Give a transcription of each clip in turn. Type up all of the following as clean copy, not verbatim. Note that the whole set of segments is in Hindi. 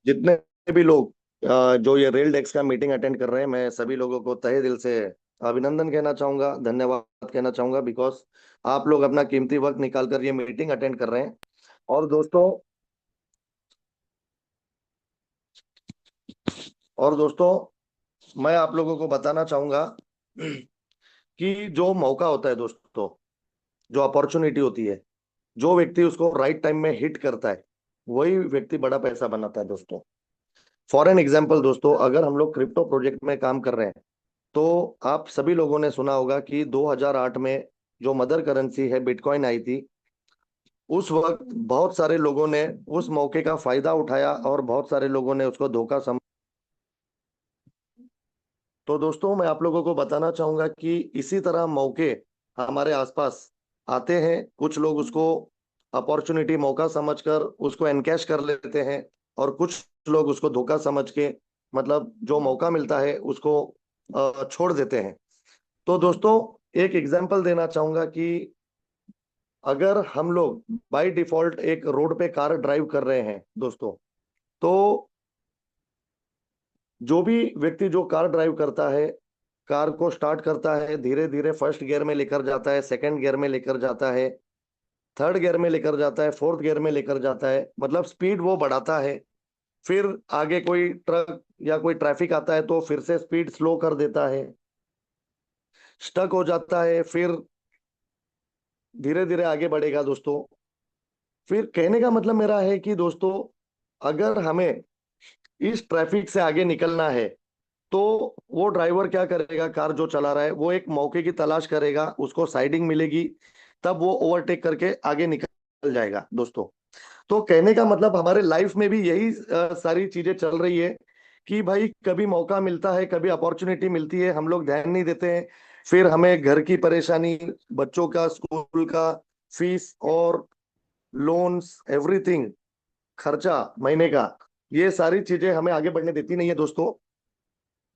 जितने भी लोग जो ये रेल डेस्क का मीटिंग अटेंड कर रहे हैं, मैं सभी लोगों को तहे दिल से अभिनंदन कहना चाहूंगा, धन्यवाद कहना चाहूंगा, बिकॉज आप लोग अपना कीमती वक्त निकाल कर ये मीटिंग अटेंड कर रहे हैं। और दोस्तों और दोस्तों मैं आप लोगों को बताना चाहूंगा कि जो मौका होता है दोस्तों, जो अपॉर्चुनिटी होती है, जो व्यक्ति उसको राइट टाइम में हिट करता है, वही व्यक्ति बड़ा पैसा बनाता है दोस्तों। फॉर एन एग्जाम्पल दोस्तों, अगर हम लोग क्रिप्टो प्रोजेक्ट में काम कर रहे हैं, तो आप सभी लोगों ने सुना होगा कि 2008 में जो मदर करेंसी है बिटकॉइन आई थी। उस वक्त बहुत सारे लोगों ने उस मौके का फायदा उठाया और बहुत सारे लोगों ने उसको धोखा समझ। तो दोस्तों मैं आप लोगों को बताना चाहूंगा कि इसी तरह मौके हमारे आसपास आते हैं। कुछ लोग उसको अपॉर्चुनिटी मौका समझकर उसको एनकैश कर लेते हैं, और कुछ लोग उसको धोखा समझ के, मतलब जो मौका मिलता है उसको छोड़ देते हैं। तो दोस्तों एक एग्जांपल देना चाहूंगा कि अगर हम लोग बाय डिफॉल्ट एक रोड पे कार ड्राइव कर रहे हैं दोस्तों, तो जो भी व्यक्ति जो कार ड्राइव करता है, कार को स्टार्ट करता है, धीरे धीरे फर्स्ट गियर में लेकर जाता है, सेकंड गियर में लेकर जाता है, थर्ड गियर में लेकर जाता है, फोर्थ गियर में लेकर जाता है, मतलब स्पीड वो बढ़ाता है। फिर आगे कोई ट्रक या कोई ट्रैफिक आता है तो फिर से स्पीड स्लो कर देता है, स्टक हो जाता है, फिर धीरे धीरे आगे बढ़ेगा दोस्तों। फिर कहने का मतलब मेरा है कि दोस्तों, अगर हमें इस ट्रैफिक से आगे निकलना है, तो वो ड्राइवर क्या करेगा, कार जो चला रहा है वो एक मौके की तलाश करेगा, उसको साइडिंग मिलेगी, तब वो ओवरटेक करके आगे निकल जाएगा दोस्तों। तो कहने का मतलब हमारे लाइफ में भी यही सारी चीजें चल रही है कि भाई कभी मौका मिलता है, कभी अपॉर्चुनिटी मिलती है, हम लोग ध्यान नहीं देते हैं। फिर हमें घर की परेशानी, बच्चों का स्कूल का फीस और लोन्स, एवरीथिंग, खर्चा महीने का, ये सारी चीजें हमें आगे बढ़ने देती नहीं है दोस्तों।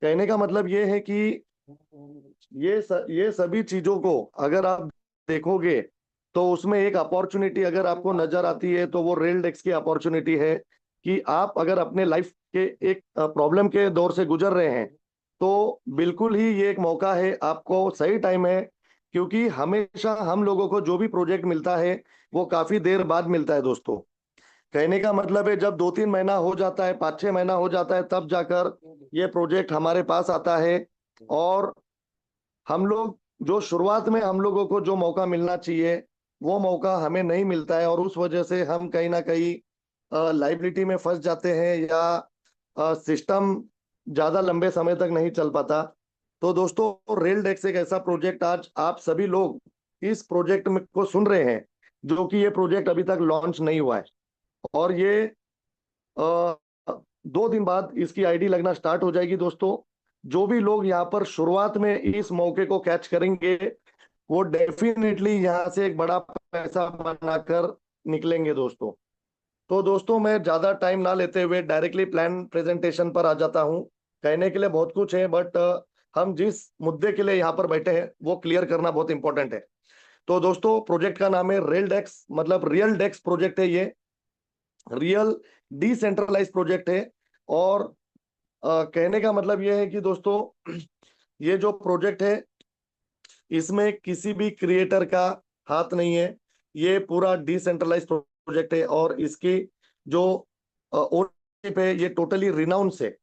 कहने का मतलब ये है कि ये सभी चीजों को अगर आप देखोगे, तो उसमें एक अपॉर्चुनिटी अगर आपको नजर आती है, तो वो रेल डेस्क की अपॉर्चुनिटी है कि आप अगर अपने लाइफ के एक प्रॉब्लम के दौर से गुजर रहे हैं, तो बिल्कुल ही ये एक मौका है, आपको सही टाइम है। क्योंकि हमेशा हम लोगों को जो भी प्रोजेक्ट मिलता है, वो काफी देर बाद मिलता है दोस्तों। कहने का मतलब है जब 2-3 महीना हो जाता है, 5-6 महीना हो जाता है, तब जाकर ये प्रोजेक्ट हमारे पास आता है। और हम लोग जो शुरुआत में हम लोगों को जो मौका मिलना चाहिए, वो मौका हमें नहीं मिलता है, और उस वजह से हम कहीं ना कहीं लाइबिलिटी में फंस जाते हैं, या सिस्टम ज्यादा लंबे समय तक नहीं चल पाता। तो दोस्तों रेल डेस्क एक ऐसा प्रोजेक्ट, आज आप सभी लोग इस प्रोजेक्ट में को सुन रहे हैं, जो कि ये प्रोजेक्ट अभी तक लॉन्च नहीं हुआ है। और ये 2 दिन बाद इसकी आईडी लगना स्टार्ट हो जाएगी दोस्तों। जो भी लोग यहाँ पर शुरुआत में इस मौके को कैच करेंगे, वो डेफिनेटली यहाँ से एक बड़ा पैसा बनाकर निकलेंगे दोस्तों। तो दोस्तों मैं ज्यादा टाइम ना लेते हुए डायरेक्टली प्लान प्रेजेंटेशन पर आ जाता हूँ। कहने के लिए बहुत कुछ है, बट हम जिस मुद्दे के लिए यहाँ पर बैठे हैं वो क्लियर करना बहुत इंपॉर्टेंट है। तो दोस्तों प्रोजेक्ट का नाम है रेल डेस्क, मतलब रियल डेस्क प्रोजेक्ट है ये, रियल डिसेंट्रलाइज प्रोजेक्ट है। और कहने का मतलब ये है कि दोस्तों ये जो प्रोजेक्ट है, इसमें किसी भी क्रिएटर का हाथ नहीं है। ये पूरा डिसेंट्रलाइज प्रोजेक्ट है, और इसकी जो ओनरशिप है ये टोटली रिनाउंस है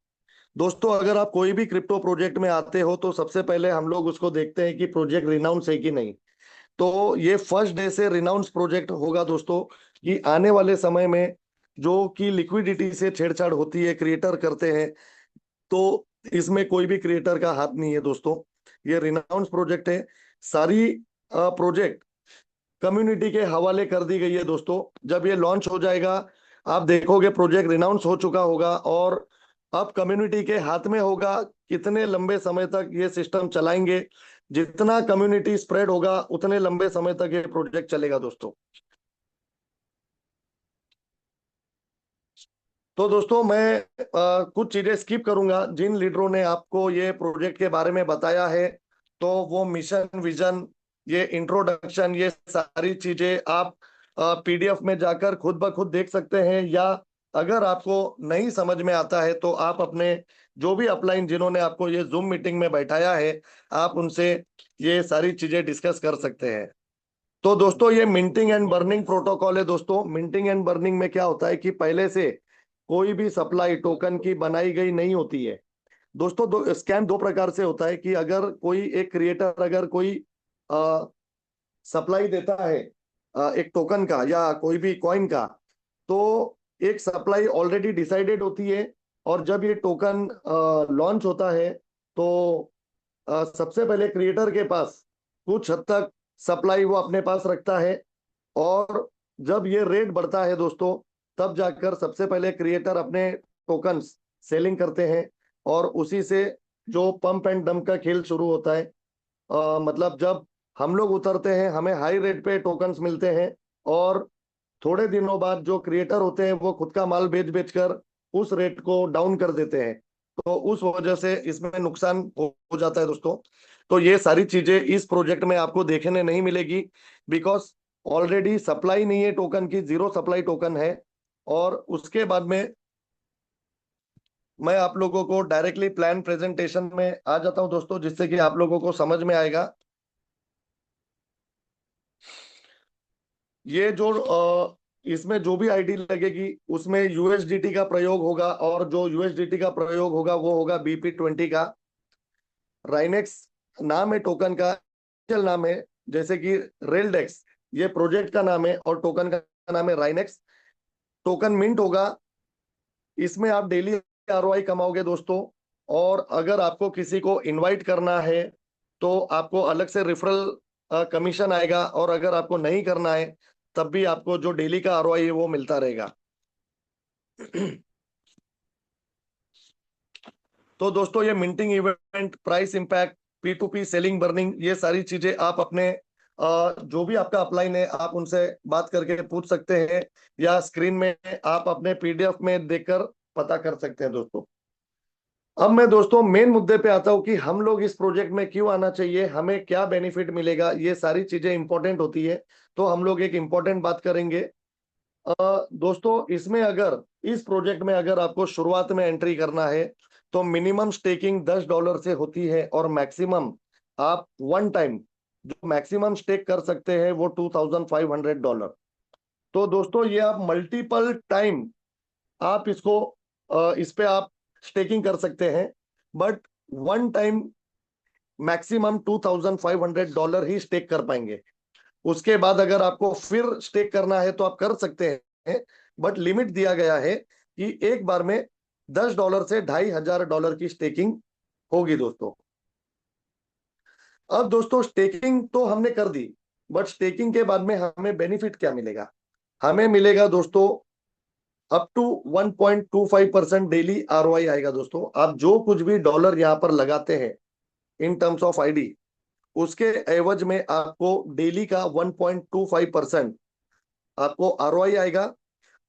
दोस्तों। अगर आप कोई भी क्रिप्टो प्रोजेक्ट में आते हो, तो सबसे पहले हम लोग उसको देखते हैं कि प्रोजेक्ट रिनाउंस है कि नहीं। तो ये फर्स्ट डे से रिनाउंस प्रोजेक्ट होगा दोस्तों, कि आने वाले समय में जो कि लिक्विडिटी से छेड़छाड़ होती है, क्रिएटर करते हैं, तो इसमें कोई भी क्रिएटर का हाथ नहीं है दोस्तों। ये रिनाउंस प्रोजेक्ट है। सारी प्रोजेक्ट कम्युनिटी के हवाले कर दी गई है दोस्तों। जब ये लॉन्च हो जाएगा, आप देखोगे प्रोजेक्ट रिनाउंस हो चुका होगा, और अब कम्युनिटी के हाथ में होगा कितने लंबे समय तक ये सिस्टम चलाएंगे। जितना कम्युनिटी स्प्रेड होगा, उतने लंबे समय तक ये प्रोजेक्ट चलेगा दोस्तों। तो दोस्तों मैं कुछ चीजें स्किप करूंगा जिन लीडरों ने आपको ये प्रोजेक्ट के बारे में बताया है। तो वो मिशन विजन, ये इंट्रोडक्शन, ये सारी चीजें आप पीडीएफ में जाकर खुद ब खुद देख सकते हैं, या अगर आपको नहीं समझ में आता है तो आप अपने जो भी अपलाइन जिन्होंने आपको ये जूम मीटिंग में बैठाया है, आप उनसे ये सारी चीजें डिस्कस कर सकते हैं। तो दोस्तों ये मिंटिंग एंड बर्निंग प्रोटोकॉल है। दोस्तों मिंटिंग एंड बर्निंग में क्या होता है कि पहले से कोई भी सप्लाई टोकन की बनाई गई नहीं होती है। दोस्तों स्कैम दो प्रकार से होता है कि अगर कोई एक क्रिएटर अगर कोई सप्लाई देता है एक टोकन का या कोई भी कॉइन का, तो एक सप्लाई ऑलरेडी डिसाइडेड होती है। और जब ये टोकन लॉन्च होता है तो सबसे पहले क्रिएटर के पास कुछ हद तक सप्लाई वो अपने पास रखता है। और जब ये रेट बढ़ता है दोस्तों, तब जाकर सबसे पहले क्रिएटर अपने टोकन्स सेलिंग करते हैं। और उसी से जो पंप एंड डंप का खेल शुरू होता है। मतलब जब हम लोग उतरते हैं, हमें हाई रेट पे टोकन्स मिलते हैं, और थोड़े दिनों बाद जो क्रिएटर होते हैं वो खुद का माल बेच बेच कर उस रेट को डाउन कर देते हैं। तो उस वजह से इसमें नुकसान हो जाता है दोस्तों। तो ये सारी चीजें इस प्रोजेक्ट में आपको देखने नहीं मिलेगी, बिकॉज ऑलरेडी सप्लाई नहीं है टोकन की, जीरो सप्लाई टोकन है। और उसके बाद में मैं आप लोगों को डायरेक्टली प्लान प्रेजेंटेशन में आ जाता हूं दोस्तों, जिससे कि आप लोगों को समझ में आएगा। ये जो इसमें जो भी आईडी लगेगी उसमें यूएसडीटी का प्रयोग होगा, और जो यूएसडीटी का प्रयोग होगा वो होगा BP20 का। राइनेक्स नाम है टोकन का, नाम है। जैसे कि रेलडेक्स ये प्रोजेक्ट का नाम है और टोकन का नाम है राइनेक्स। टोकन मिंट होगा, इसमें आप डेली आरओआई कमाओगे दोस्तों। और अगर आपको किसी को इनवाइट करना है तो आपको अलग से रेफरल कमीशन आएगा, और अगर आपको नहीं करना है तब भी आपको जो डेली का आरओआई है वो मिलता रहेगा। तो दोस्तों ये minting event, price impact, P2P selling burning, ये सारी चीजें आप अपने जो भी आपका अपलाइन है आप उनसे बात करके पूछ सकते हैं, या स्क्रीन में आप अपने PDF में देखकर पता कर सकते हैं दोस्तों। अब मैं दोस्तों मेन मुद्दे पे आता हूं कि हम लोग इस प्रोजेक्ट में क्यों आना चाहिए, हमें क्या बेनिफिट मिलेगा। ये सारी चीजें इंपॉर्टेंट होती है, तो हम लोग एक इंपॉर्टेंट बात करेंगे। दोस्तों इसमें अगर इस प्रोजेक्ट में अगर आपको शुरुआत में एंट्री करना है तो मिनिमम स्टेकिंग $10 से होती है, और मैक्सिमम आप वन टाइम जो मैक्सिमम स्टेक कर सकते हैं वो $2500। तो दोस्तों ये आप मल्टीपल टाइम आप इसको इस पे आप स्टेकिंग कर सकते हैं, बट वन टाइम मैक्सिमम $2500 ही स्टेक कर पाएंगे। उसके बाद अगर आपको फिर स्टेक करना है तो आप कर सकते हैं, बट लिमिट दिया गया है कि एक बार में $10 से $2500 की स्टेकिंग होगी दोस्तों। अब दोस्तों स्टेकिंग तो हमने कर दी, बट स्टेकिंग के बाद में हमें बेनिफिट क्या मिलेगा। हमें मिलेगा दोस्तों अप टू 1.25% डेली आरओआई आएगा दोस्तों। आप जो कुछ भी डॉलर यहाँ पर लगाते हैं इन टर्म्स ऑफ आईडी, उसके एवज में आपको डेली का 1.25% आपको आरओआई आएगा।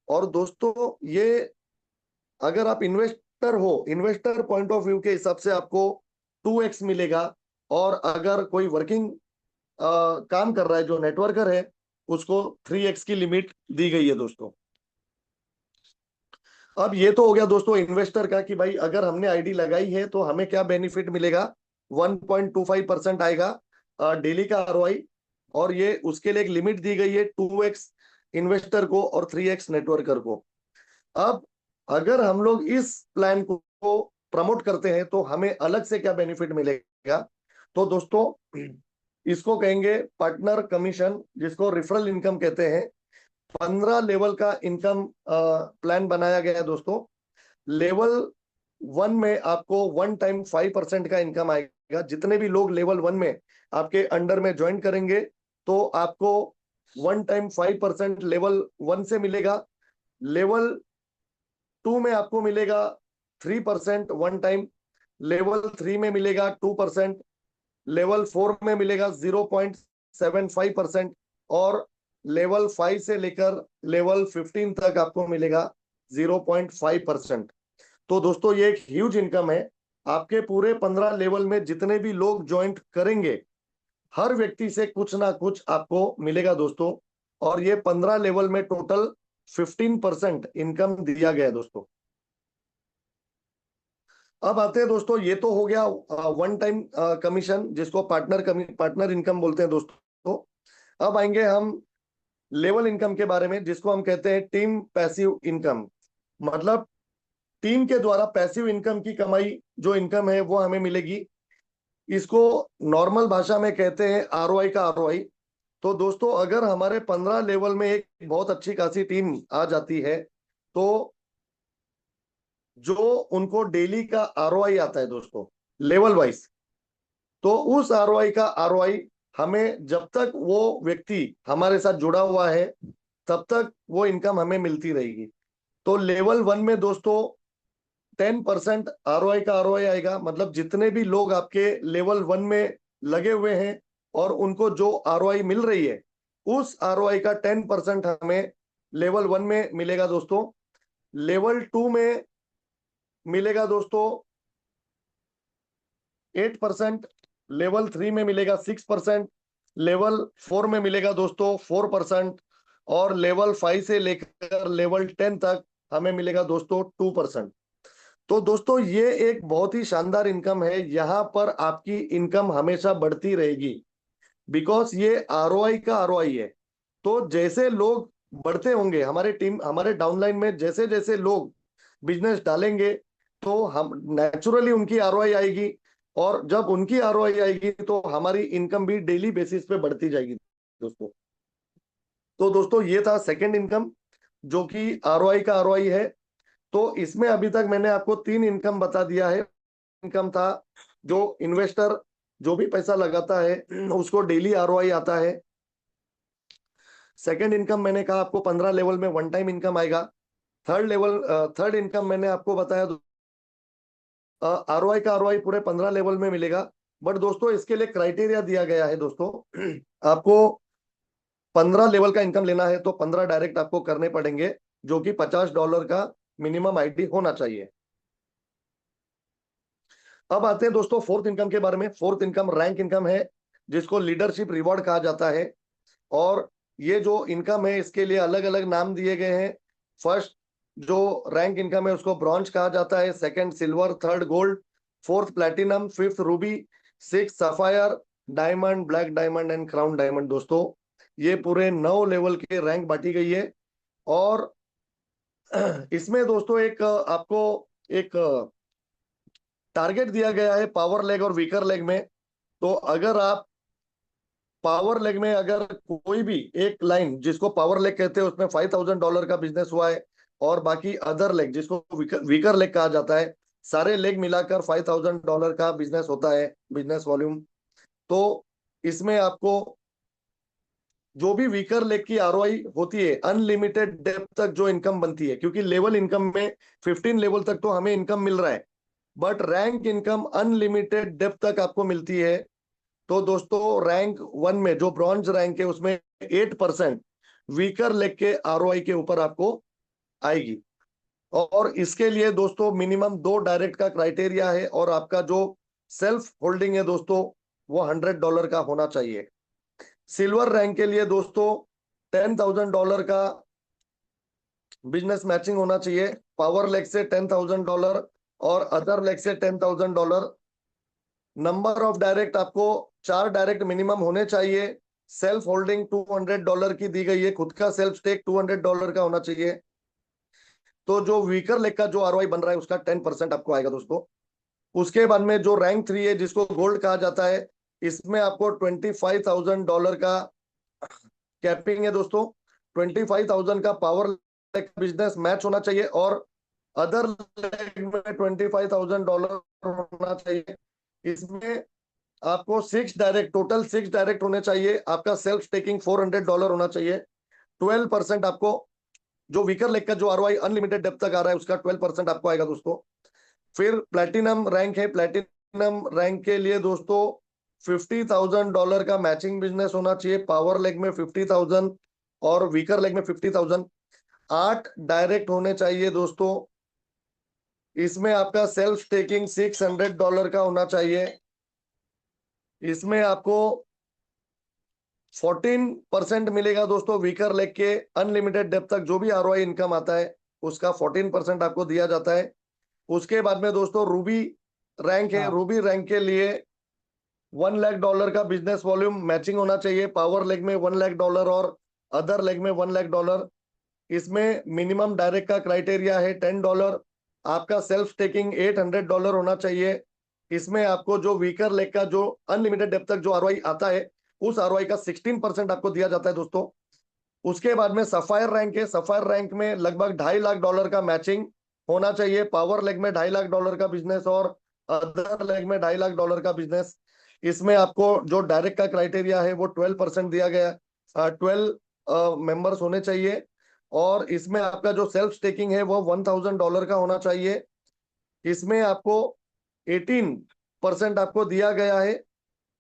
और दोस्तों ये अगर आप इन्वेस्टर हो, इन्वेस्टर पॉइंट ऑफ व्यू के हिसाब से आपको 2x मिलेगा। और अगर कोई वर्किंग काम कर रहा है जो नेटवर्कर है, उसको 3x की लिमिट दी गई है दोस्तों। अब ये तो हो गया दोस्तों इन्वेस्टर का कि भाई अगर हमने आईडी लगाई है तो हमें क्या बेनिफिट मिलेगा। 1.25% आएगा डेली का आरओआई, और ये उसके लिए एक लिमिट दी गई है 2x इन्वेस्टर को और 3x नेटवर्कर को। अब अगर हम लोग इस प्लान को प्रमोट करते हैं तो हमें अलग से क्या बेनिफिट मिलेगा। तो दोस्तों इसको कहेंगे पार्टनर कमीशन, जिसको रेफरल इनकम कहते हैं। 15 लेवल का इनकम प्लान बनाया गया है दोस्तों। लेवल 1 में आपको वन टाइम 5% का इनकम आएगा। जितने भी लोग लेवल 1 में आपके अंडर में ज्वाइन करेंगे तो आपको वन टाइम 5% लेवल 1 से मिलेगा। लेवल 2 में आपको मिलेगा 3% वन टाइम। लेवल 3 में मिलेगा 2%। लेवल 4 में मिलेगा 0.75%। और लेवल 5 से लेकर लेवल 15 तक आपको मिलेगा 0.5%। तो दोस्तों ये एक ह्यूज इनकम है। आपके पूरे 15 लेवल में जितने भी लोग ज्वाइन करेंगे, हर व्यक्ति से कुछ ना कुछ आपको मिलेगा दोस्तों। और ये 15 लेवल में टोटल 15% इनकम दिया गया है दोस्तों। अब आते हैं दोस्तों, ये तो हो गया वन टाइम कमीशन, जिसको पार्टनर इनकम बोलते हैं दोस्तों। अब आएंगे हम लेवल इनकम के बारे में, जिसको हम कहते हैं टीम पैसिव इनकम। मतलब टीम के द्वारा पैसिव इनकम की कमाई, जो इनकम है वो हमें मिलेगी। इसको नॉर्मल भाषा में कहते हैं आरओआई का आरओआई। तो दोस्तों, अगर हमारे 15 लेवल में एक बहुत अच्छी खासी टीम आ जाती है, तो जो उनको डेली का आरओआई आता है दोस्तों, लेवल वाइज, तो उस आरओआई का आरओआई हमें, जब तक वो व्यक्ति हमारे साथ जुड़ा हुआ है, तब तक वो इनकम हमें मिलती रहेगी। तो लेवल 1 में दोस्तों 10% आरओआई का आरओआई आएगा। मतलब जितने भी लोग आपके लेवल 1 में लगे हुए हैं और उनको जो आरओआई मिल रही है, उस आरओआई का 10% हमें लेवल 1 में मिलेगा दोस्तों। लेवल 2 में मिलेगा दोस्तों 8%, लेवल 3 में मिलेगा 6%, लेवल 4 में मिलेगा दोस्तों 4%, और लेवल 5 से लेकर लेवल 10 तक हमें मिलेगा दोस्तों 2%। तो दोस्तों, ये एक बहुत ही शानदार इनकम है। यहां पर आपकी इनकम हमेशा बढ़ती रहेगी, बिकॉज ये आरओआई का आरओआई है। तो जैसे लोग बढ़ते होंगे, हमारे डाउनलाइन में जैसे जैसे लोग बिजनेस डालेंगे, तो हम नेचुरली उनकी आरओआई आएगी, और जब उनकी आरओआई आएगी तो हमारी इनकम भी डेली बेसिस पे बढ़ती जाएगी दोस्तों। तो दोस्तों, ये था सेकंड इनकम, जो कि आरओआई का आरओआई है। तो इसमें अभी तक मैंने आपको 3 इनकम बता दिया है। इनकम था जो इन्वेस्टर जो भी पैसा लगाता है उसको डेली आरओआई आता है। सेकंड इनकम मैंने कहा आपको 15 लेवल में वन टाइम इनकम आएगा। थर्ड इनकम मैंने आपको बताया, आरओआई का आरओआई पूरे 15 लेवल में मिलेगा। बट दोस्तों, इसके लिए क्राइटेरिया दिया गया है दोस्तों। आपको 15 लेवल का इनकम लेना है तो 15 डायरेक्ट आपको करने पड़ेंगे, जो कि $50 का मिनिमम आईडी होना चाहिए। अब आते हैं दोस्तों फोर्थ इनकम के बारे में। फोर्थ इनकम रैंक इनकम है, जिसको लीडरशिप रिवॉर्ड कहा जाता है। और ये जो इनकम है, इसके लिए अलग अलग नाम दिए गए हैं। फर्स्ट जो रैंक इनकम है उसको ब्रॉन्ज कहा जाता है, second silver, third gold, fourth platinum, fifth Ruby, six sapphire, diamond, black diamond and crown diamond. दोस्तों, ये पूरे 9 लेवल के रैंक बांटी गई है। और इसमें दोस्तों एक आपको एक टारगेट दिया गया है पावर लेग और वीकर लेग में। तो अगर आप पावर लेग में अगर कोई भी एक लाइन, जिसको पावर लेग कहते हैं, उसमें $5,000 का बिजनेस हुआ है, और बाकी अदर लेग जिसको वीकर लेग कहा जाता है, सारे लेग मिलाकर $5,000 का बिजनेस होता है, बिजनेस वॉल्यूम। तो इसमें आपको जो भी वीकर लेग की आरओआई होती है, अनलिमिटेड डेप्थ तक जो इनकम बनती है, क्योंकि लेवल इनकम में 15 लेवल तक तो हमें इनकम मिल रहा है, but rank income unlimited depth तक आपको मिलती है। तो दोस्तों, रैंक 1 में जो ब्रॉन्ज रैंक है, उसमें 8% वीकर लेग के आरओआई के ऊपर आपको आएगी। और इसके लिए दोस्तों मिनिमम 2 डायरेक्ट का क्राइटेरिया है, और आपका जो सेल्फ होल्डिंग है दोस्तों, वो $100 का होना चाहिए। सिल्वर रैंक के लिए दोस्तों $10,000 का बिजनेस मैचिंग होना चाहिए, पावर लेग से $10,000 और अदर लेग से $10,000। नंबर ऑफ डायरेक्ट आपको 4 डायरेक्ट मिनिमम होने चाहिए। सेल्फ होल्डिंग $200 की दी गई है, खुद का सेल्फ स्टेक $200 का होना चाहिए। तो जो वीकर लेग का जो आरओआई बन रहा है, उसका 10% आपको आएगा दोस्तों। उसके बाद में जो रैंक 3 है, जिसको गोल्ड कहा जाता है, इसमें आपको $25,000 का कैपिंग है दोस्तों। 25,000 का पावर लेग बिजनेस मैच होना चाहिए, और अदर लेग में $25,000 होना चाहिए। इसमें आपको 6 डायरेक्ट, टोटल 6 डायरेक्ट होने चाहिए। आपका सेल्फ स्टेकिंग $400 होना चाहिए। 12% आपको, जो वीकर लेग का जो आरओआई अनलिमिटेड डेप्थ तक आ रहा है, उसका 12% आपको आएगा दोस्तों। फिर प्लैटिनम रैंक है। प्लैटिनम रैंक के लिए दोस्तों $50,000 का मैचिंग बिजनेस होना चाहिए, पावर लेग में 50,000 और वीकर लेग में 50,000। 8 डायरेक्ट होने चाहिए दोस्तों। इसमें आपका सेल्फ स्टेकिंग $600 का होना चाहिए। इसमें आपको 14% मिलेगा दोस्तों वीकर लेग के अनलिमिटेड डेप्थ तक जो भी आरओआई इनकम आता है उसका 14% आपको दिया जाता है। उसके बाद में दोस्तों रूबी रैंक है, हाँ। रूबी रैंक के लिए $1 लाख का बिजनेस वॉल्यूम मैचिंग होना चाहिए। पावर लेग में $1 लाख और अदर लेग में $1 लाख। इसमें मिनिमम डायरेक्ट का क्राइटेरिया है $10। आपका सेल्फ स्टेकिंग $800 होना चाहिए। इसमें आपको जो वीकर लेग का जो अनलिमिटेड डेप्थ तक जो आरओआई आता है उस आरओआई का 16% आपको दिया जाता है दोस्तों। उसके बाद में सफायर रैंक है, सफायर रैंक में लगभग $2.5 लाख का मैचिंग होना चाहिए। पावर लेग में $2.5 लाख का बिजनेस और अदर लेग में $2.5 लाख का बिजनेस। इसमें आपको जो डायरेक्ट का क्राइटेरिया है वो 12% दिया गया, 12 मेंबर्स होने चाहिए। और इसमें आपका जो सेल्फ स्टेकिंग है वो $1,000 का होना चाहिए। इसमें आपको 18% आपको दिया गया है।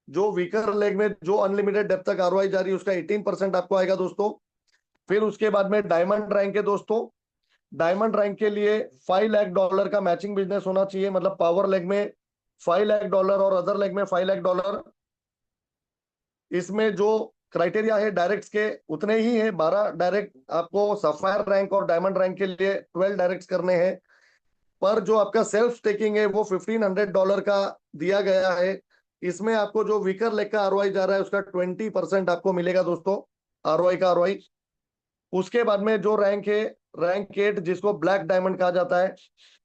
जो वीकर लेग में जो अनलिमिटेड डेप्थ तक आरओआई जा रही है उसका 18% आपको आएगा दोस्तों। फिर उसके बाद में डायमंड रैंक है दोस्तों। डायमंड रैंक के लिए $5 लाख का मैचिंग बिजनेस होना चाहिए, मतलब पावर लेग में $5 लाख और अदर लेग में $5 लाख। इसमें जो क्राइटेरिया है डायरेक्ट्स के उतने ही है, 12 डायरेक्ट आपको सफायर रैंक और डायमंड रैंक के लिए 12 डायरेक्ट्स करने हैं। पर जो आपका सेल्फ स्टेकिंग है वो $1,500 का दिया गया है। इसमें आपको जो वीकर लेग का आरओआई जा रहा है उसका 20% आपको मिलेगा दोस्तों, आरओआई का आरओआई। उसके बाद में जो रैंक है रैंक 8 जिसको ब्लैक डायमंड कहा जाता है।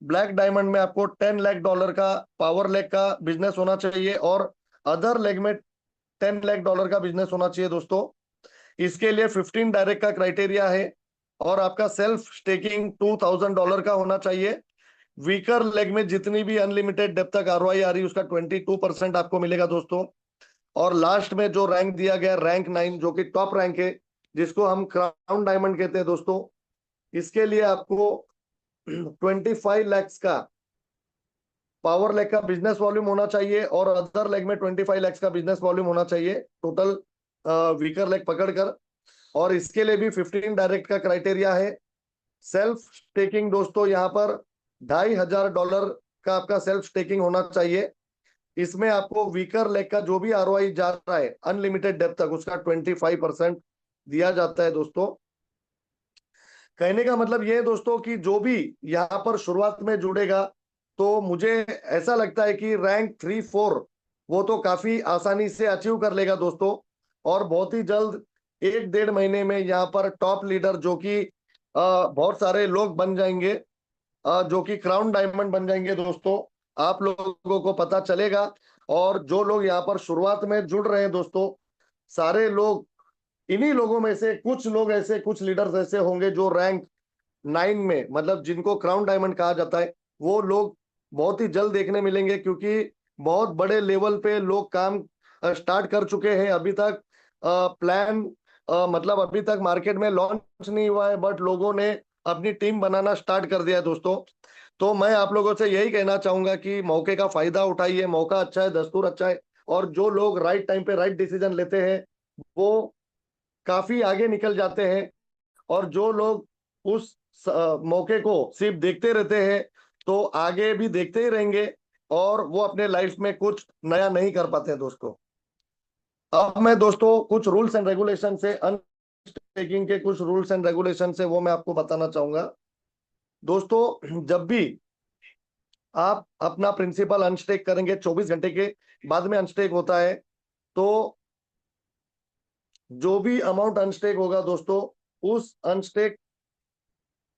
ब्लैक डायमंड में आपको $10 लाख का पावर लेग का बिजनेस होना चाहिए और अदर लेग में $10 लाख का बिजनेस होना चाहिए दोस्तों। इसके लिए 15 डायरेक्ट का क्राइटेरिया है और आपका सेल्फ स्टेकिंग $2,000 का होना चाहिए। वीकर लेग में जितनी भी अनलिमिटेड डेप्थ तक आरओआई आ रही है उसका 22% आपको मिलेगा दोस्तों। और लास्ट में जो रैंक दिया गया रैंक 9 जो कि टॉप रैंक है जिसको हम क्राउन डायमंड कहते हैं दोस्तों। इसके लिए आपको 25 लाख का पावर लेग का बिजनेस वॉल्यूम होना चाहिए और अदर लेग में 25 लाख का बिजनेस वॉल्यूम होना चाहिए टोटल वीकर लेग पकड़कर। और इसके लिए भी 15 डायरेक्ट का क्राइटेरिया है। सेल्फ स्टेकिंग दोस्तों यहाँ पर $2,500 का आपका सेल्फ स्टेकिंग होना चाहिए। इसमें आपको वीकर लेग का जो भी आरओआई जा रहा है अनलिमिटेड डेप्थ तक उसका 25% दिया जाता है दोस्तों। कहने का मतलब ये है दोस्तों कि जो भी यहाँ पर शुरुआत में जुड़ेगा तो मुझे ऐसा लगता है कि रैंक 3-4 वो तो काफी आसानी से अचीव कर लेगा दोस्तों। और बहुत ही जल्द 1-1.5 महीने में यहाँ पर टॉप लीडर जो कि बहुत सारे लोग बन जाएंगे, जो कि क्राउन डायमंड बन जाएंगे दोस्तों। आप लोगों को पता चलेगा। और जो लोग यहाँ पर शुरुआत में जुड़ रहे हैं दोस्तों सारे लोग, इन्हीं लोगों में से कुछ लोग ऐसे, कुछ लीडर्स ऐसे होंगे जो रैंक 9 में, मतलब जिनको क्राउन डायमंड कहा जाता है, वो लोग बहुत ही जल्द देखने मिलेंगे क्योंकि बहुत बड़े लेवल पे लोग काम स्टार्ट कर चुके हैं। अभी तक प्लान मतलब अभी तक मार्केट में लॉन्च नहीं हुआ है बट लोगों ने अपनी टीम बनाना स्टार्ट कर दिया है दोस्तों। तो मैं आप लोगों से यही कहना चाहूंगा कि मौके का फायदा उठाइए। मौका अच्छा है, दस्तूर अच्छा है और जो लोग राइट टाइम पे राइट डिसीजन लेते हैं वो काफी आगे निकल जाते हैं। और जो लोग उस मौके को सिर्फ देखते रहते हैं तो आगे भी देखते ही रहेंगे और वो अपने लाइफ में कुछ नया नहीं कर पाते हैं दोस्तों। अब मैं दोस्तों कुछ रूल्स एंड रेगुलेशन से, अनस्टेकिंग के कुछ रूल्स एंड रेगुलेशन से वो मैं आपको बताना चाहूंगा दोस्तों। जब भी आप अपना प्रिंसिपल अनस्टेक करेंगे 24 घंटे के बाद में अनस्टेक होता है, तो जो भी अमाउंट अनस्टेक होगा दोस्तों उस अनस्टेक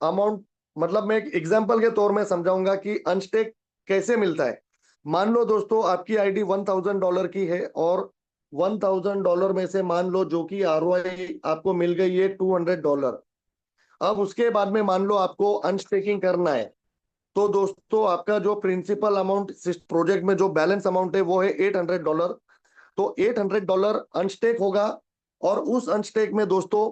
अमाउंट, मतलब मैं एक एग्जांपल के तौर में समझाऊंगा कि अनस्टेक कैसे मिलता है। मान लो दोस्तों आपकी आईडी $1,000 की है और $1,000 में से मान लो जो कि आरओआई आपको मिल गई है $200। अब उसके बाद में मान लो आपको अनस्टेकिंग करना है तो दोस्तों आपका जो प्रिंसिपल अमाउंट प्रोजेक्ट में जो बैलेंस अमाउंट है वो है $800। तो $800 अनस्टेक होगा और उस अनस्टेक में दोस्तों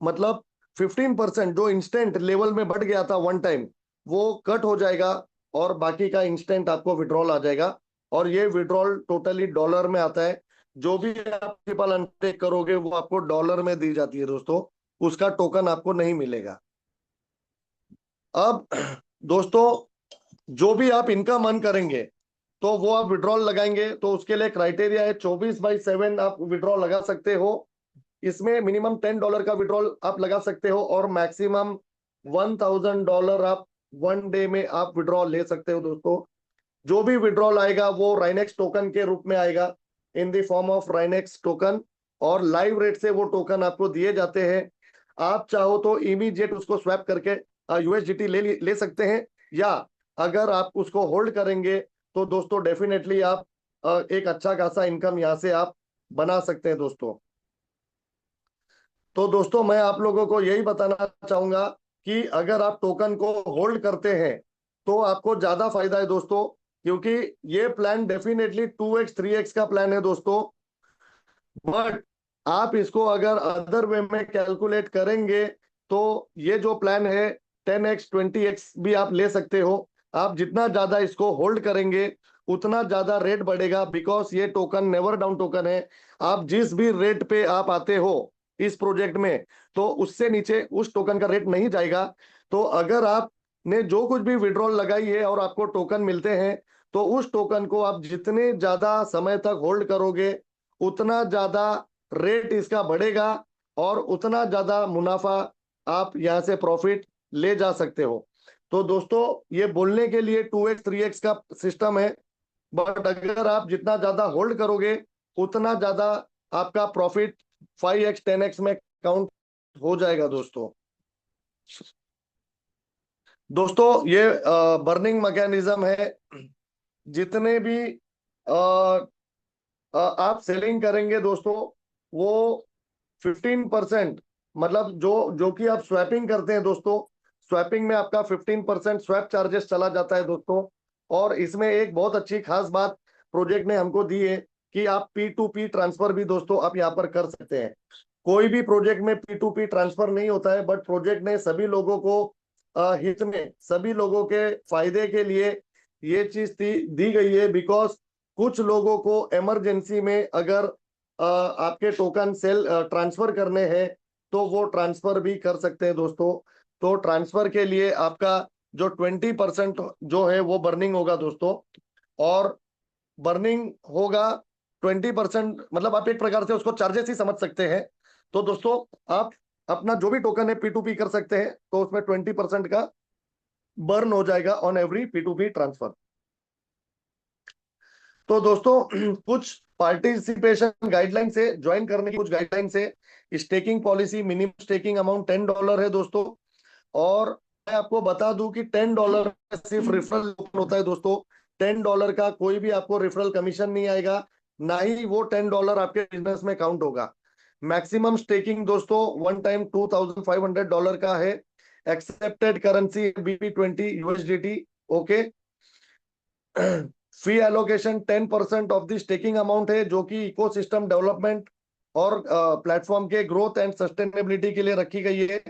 मतलब 15% जो इंस्टेंट लेवल में बढ़ गया था वन टाइम वो कट हो जाएगा और बाकी का इंस्टेंट आपको विड्रॉल आ जाएगा। और ये विड्रॉल टोटली डॉलर में आता है। जो भी आप प्रिंसिपल अनस्टेक करोगे वो आपको डॉलर में दी जाती है दोस्तों, उसका टोकन आपको नहीं मिलेगा। अब दोस्तों जो भी आप इनकम अर्न करेंगे तो वो आप विड्रॉल लगाएंगे तो उसके लिए क्राइटेरिया है 24/7 आप विड्रॉल लगा सकते हो। इसमें मिनिमम $10 का विड्रॉल आप लगा सकते हो और मैक्सिमम $1000 आप 1 डे में आप विड्रॉल ले सकते हो दोस्तों। जो भी विड्रॉल आएगा वो राइनेक्स टोकन के रूप में आएगा, in the form of Rinex token, और लाइव रेट से वो टोकन आपको दिए जाते हैं। आप चाहो तो इमीडिएट उसको स्वैप करके यूएसडीटी ले सकते हैं, या अगर आप उसको होल्ड करेंगे तो दोस्तों डेफिनेटली आप एक अच्छा खासा इनकम यहां से आप बना सकते हैं दोस्तों। तो दोस्तों मैं आप लोगों को यही बताना चाहूंगा कि अगर आप टोकन को होल्ड करते हैं तो आपको ज्यादा फायदा है दोस्तों, क्योंकि ये प्लान डेफिनेटली 2x 3x का प्लान है दोस्तों। बट आप इसको अगर अदर वे में कैलकुलेट करेंगे तो ये जो प्लान है 10x 20x भी आप ले सकते हो। आप जितना ज्यादा इसको होल्ड करेंगे उतना ज्यादा रेट बढ़ेगा, बिकॉज ये टोकन नेवर डाउन टोकन है। आप जिस भी रेट पे आप आते हो इस प्रोजेक्ट में, तो उससे नीचे उस टोकन का रेट नहीं जाएगा। तो अगर आपने जो कुछ भी विड्रॉल लगाई है और आपको टोकन मिलते हैं, तो उस टोकन को आप जितने ज्यादा समय तक होल्ड करोगे उतना ज्यादा रेट इसका बढ़ेगा और उतना ज्यादा मुनाफा आप यहां से प्रॉफिट ले जा सकते हो। तो दोस्तों ये बोलने के लिए 2x 3x का सिस्टम है, बट अगर आप जितना ज्यादा होल्ड करोगे उतना ज्यादा आपका प्रॉफिट 5x 10x में काउंट हो जाएगा दोस्तों। दोस्तों ये बर्निंग मैकेनिज्म है। जितने भी आप सेलिंग करेंगे दोस्तों, वो 15%, मतलब जो जो कि आप स्वैपिंग करते हैं दोस्तों, स्वैपिंग में आपका 15% स्वैप चार्जेस चला जाता है दोस्तों। और इसमें एक बहुत अच्छी खास बात प्रोजेक्ट ने हमको दी है कि आप P2P ट्रांसफर भी दोस्तों आप यहाँ पर कर सकते हैं। कोई भी प्रोजेक्ट में P2P ट्रांसफर नहीं होता है, बट प्रोजेक्ट ने सभी लोगों को हित में, सभी लोगों के फायदे के लिए ये चीज दी गई है। बिकॉज कुछ लोगों को इमरजेंसी में अगर आपके टोकन सेल ट्रांसफर करने हैं तो वो ट्रांसफर भी कर सकते हैं दोस्तों। तो ट्रांसफर के लिए आपका जो 20% जो है वो बर्निंग होगा दोस्तों, और बर्निंग होगा 20%, मतलब आप एक प्रकार से उसको चार्जेस ही समझ सकते हैं। तो दोस्तों आप अपना जो भी टोकन है P2P कर सकते हैं, तो उसमें 20% का बर्न हो जाएगा ऑन एवरी P2P ट्रांसफर। तो दोस्तों कुछ पार्टिसिपेशन गाइडलाइन से ज्वाइन करने की कुछ गाइडलाइन से, staking policy minimum staking amount $10 है दोस्तों। और मैं आपको बता दूं कि $10 सिर्फ रेफरल होता है दोस्तों। $10 का कोई भी आपको रेफरल कमीशन नहीं आएगा, ना ही वो $10 आपके बिजनेस में काउंट होगा। मैक्सिमम स्टेकिंग दोस्तों वन टाइम $2500 का है। Accepted currency BP20 USDT। Okay. Fee allocation 10% of the staking amount है, जो कि इकोसिस्टम डेवलपमेंट और प्लेटफॉर्म के ग्रोथ एंड सस्टेनेबिलिटी के लिए रखी गई है।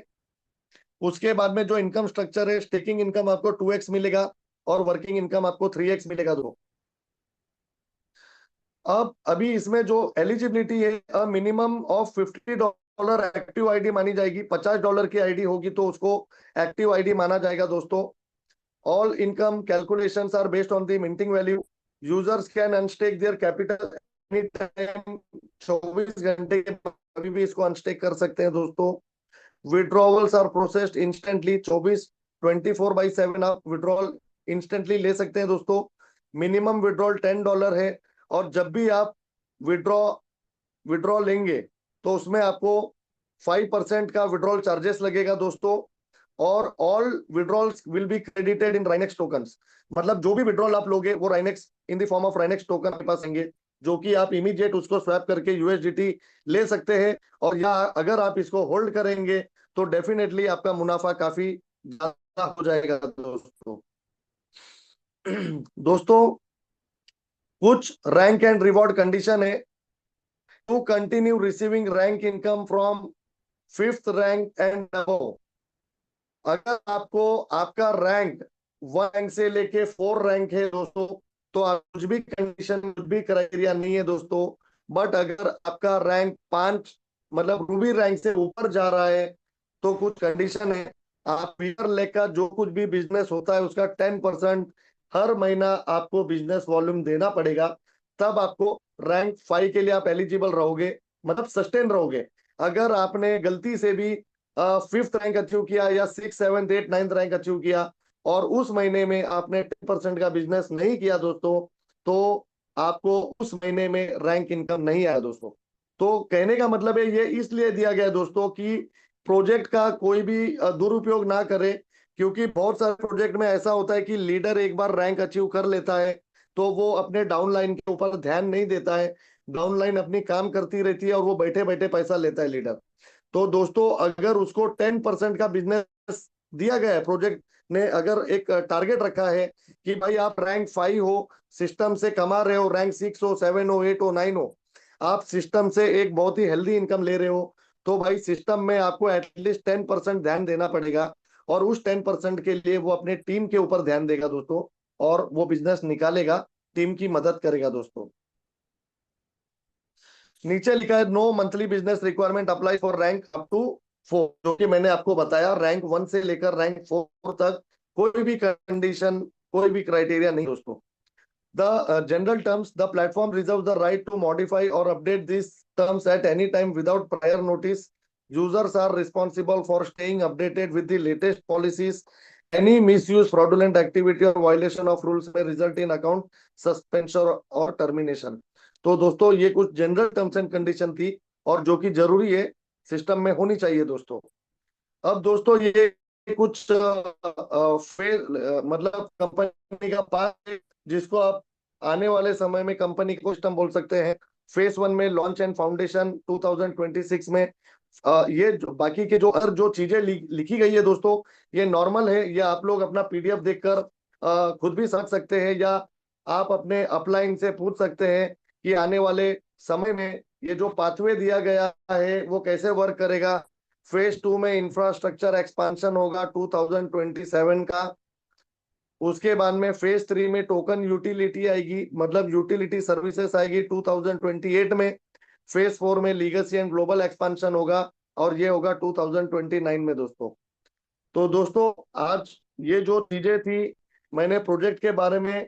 उसके बाद में जो इनकम स्ट्रक्चर है, स्टेकिंग इनकम आपको 2x मिलेगा और वर्किंग इनकम आपको 3x मिलेगा दो। अब अभी इसमें जो एलिजिबिलिटी है, मिनिमम ऑफ $50 एक्टिव आईडी मानी जाएगी। $50 की आईडी होगी तो उसको एक्टिव आईडी माना जाएगा दोस्तों। All income calculations are based on the minting value. Users can unstake their capital anytime, 24 घंटे के कभी भी इसको अनस्टेक कर सकते हैं दोस्तों। Withdrawals are processed instantly, 24/7 आप विड्रॉल इंस्टेंटली ले सकते हैं दोस्तों। मिनिमम विड्रॉल $10 है, और जब भी आप विड्रॉ लेंगे तो उसमें आपको 5% का विड्रॉल चार्जेस लगेगा दोस्तों। और all withdrawals will be credited in Rinex tokens, मतलब जो भी विड्रॉल आप लोगे वो Rinex in the form of Rinex token आपके पास आएंगे, जो कि आप इमीडिएट उसको स्वैप करके यूएसडीटी ले सकते हैं। और या अगर आप इसको होल्ड करेंगे तो डेफिनेटली आपका मुनाफा काफी ज्यादा हो जाएगा दोस्तों। दोस्तों कुछ रैंक एंड रिवॉर्ड कंडीशन है। To continue receiving rank income from 5th rank and above, अगर आपको आपका रैंक 1 रैंक से लेके 4 रैंक है दोस्तों, तो आप कुछ भी कंडीशन, कुछ भी क्राइटेरिया नहीं है दोस्तों। बट अगर आपका रैंक 5, मतलब रूबी रैंक से ऊपर जा रहा है, तो कुछ कंडीशन है। आप मीटर लेकर जो कुछ भी बिजनेस होता है उसका 10% हर महीना आपको बिजनेस वॉल्यूम देना पड़ेगा, तब आपको रैंक 5 के लिए आप एलिजिबल रहोगे, मतलब सस्टेन रहोगे। अगर आपने गलती से भी 5th रैंक अचीव किया या 6th 7th 8th 9th rank achieve किया और उस महीने में आपने 10% का बिजनेस नहीं किया दोस्तों, तो आपको उस महीने में रैंक इनकम नहीं आया दोस्तों। तो कहने का मतलब है ये इसलिए दिया गया है दोस्तों कि प्रोजेक्ट का कोई भी दुरुपयोग ना करे, क्योंकि बहुत सारे प्रोजेक्ट में ऐसा होता है कि लीडर एक बार रैंक अचीव कर लेता है तो वो अपने डाउनलाइन के ऊपर ध्यान नहीं देता है। डाउनलाइन अपनी काम करती रहती है और वो बैठे बैठे पैसा लेता है लीडर। तो दोस्तों अगर उसको 10% का बिजनेस दिया गया है, प्रोजेक्ट ने अगर एक टारगेट रखा है कि भाई आप रैंक 5 हो, सिस्टम से कमा रहे हो, रैंक 6 हो, 7 हो, 8 हो, 9 हो, आप सिस्टम से एक बहुत ही हेल्दी इनकम ले रहे हो, तो भाई सिस्टम में आपको एटलीस्ट 10% ध्यान देना पड़ेगा। और उस 10% के लिए वो अपने टीम के ऊपर ध्यान देगा दोस्तों, और वो बिजनेस निकालेगा, टीम की मदद करेगा दोस्तों। नीचे लिखा है no monthly business requirement apply for rank up to 4, जो कि मैंने आपको बताया रैंक 1 से लेकर रैंक 4 तक कोई भी कंडीशन, कोई भी क्राइटेरिया नहीं दोस्तों। The general terms, the platform reserves the right to modify or update these terms at any time without prior notice. Users are responsible for staying updated with the latest policies. Any misuse, fraudulent activity or violation of rules may result in account suspension or termination. तो दोस्तों ये कुछ जनरल टर्म्स एंड कंडीशन थी और जो कि जरूरी है, सिस्टम में होनी चाहिए दोस्तों। अब दोस्तों ये कुछ मतलब कंपनी का पार्ट है, जिसको आप आने वाले समय में कंपनी को सिस्टम बोल सकते हैं। फेज 1 में लॉन्च एंड फाउंडेशन 2026 में ये बाकी के जो अगर जो चीजें लिखी गई है दोस्तों, ये नॉर्मल है, या आप लोग अपना पीडीएफ देखकर खुद भी समझ सकते हैं, या आप अपने अपलाइन से पूछ सकते हैं कि आने वाले समय में ये जो पाथवे दिया गया है वो कैसे वर्क करेगा। फेज 2 में इंफ्रास्ट्रक्चर एक्सपांशन होगा 2027 का। उसके बाद में फेज 3 में टोकन यूटिलिटी आएगी, मतलब यूटिलिटी सर्विसेज आएगी 2028 में। फेज 4 में लीगेसी एंड ग्लोबल एक्सपांशन होगा और ये होगा 2029 में दोस्तों। तो दोस्तों आज ये जो चीजें थी, मैंने प्रोजेक्ट के बारे में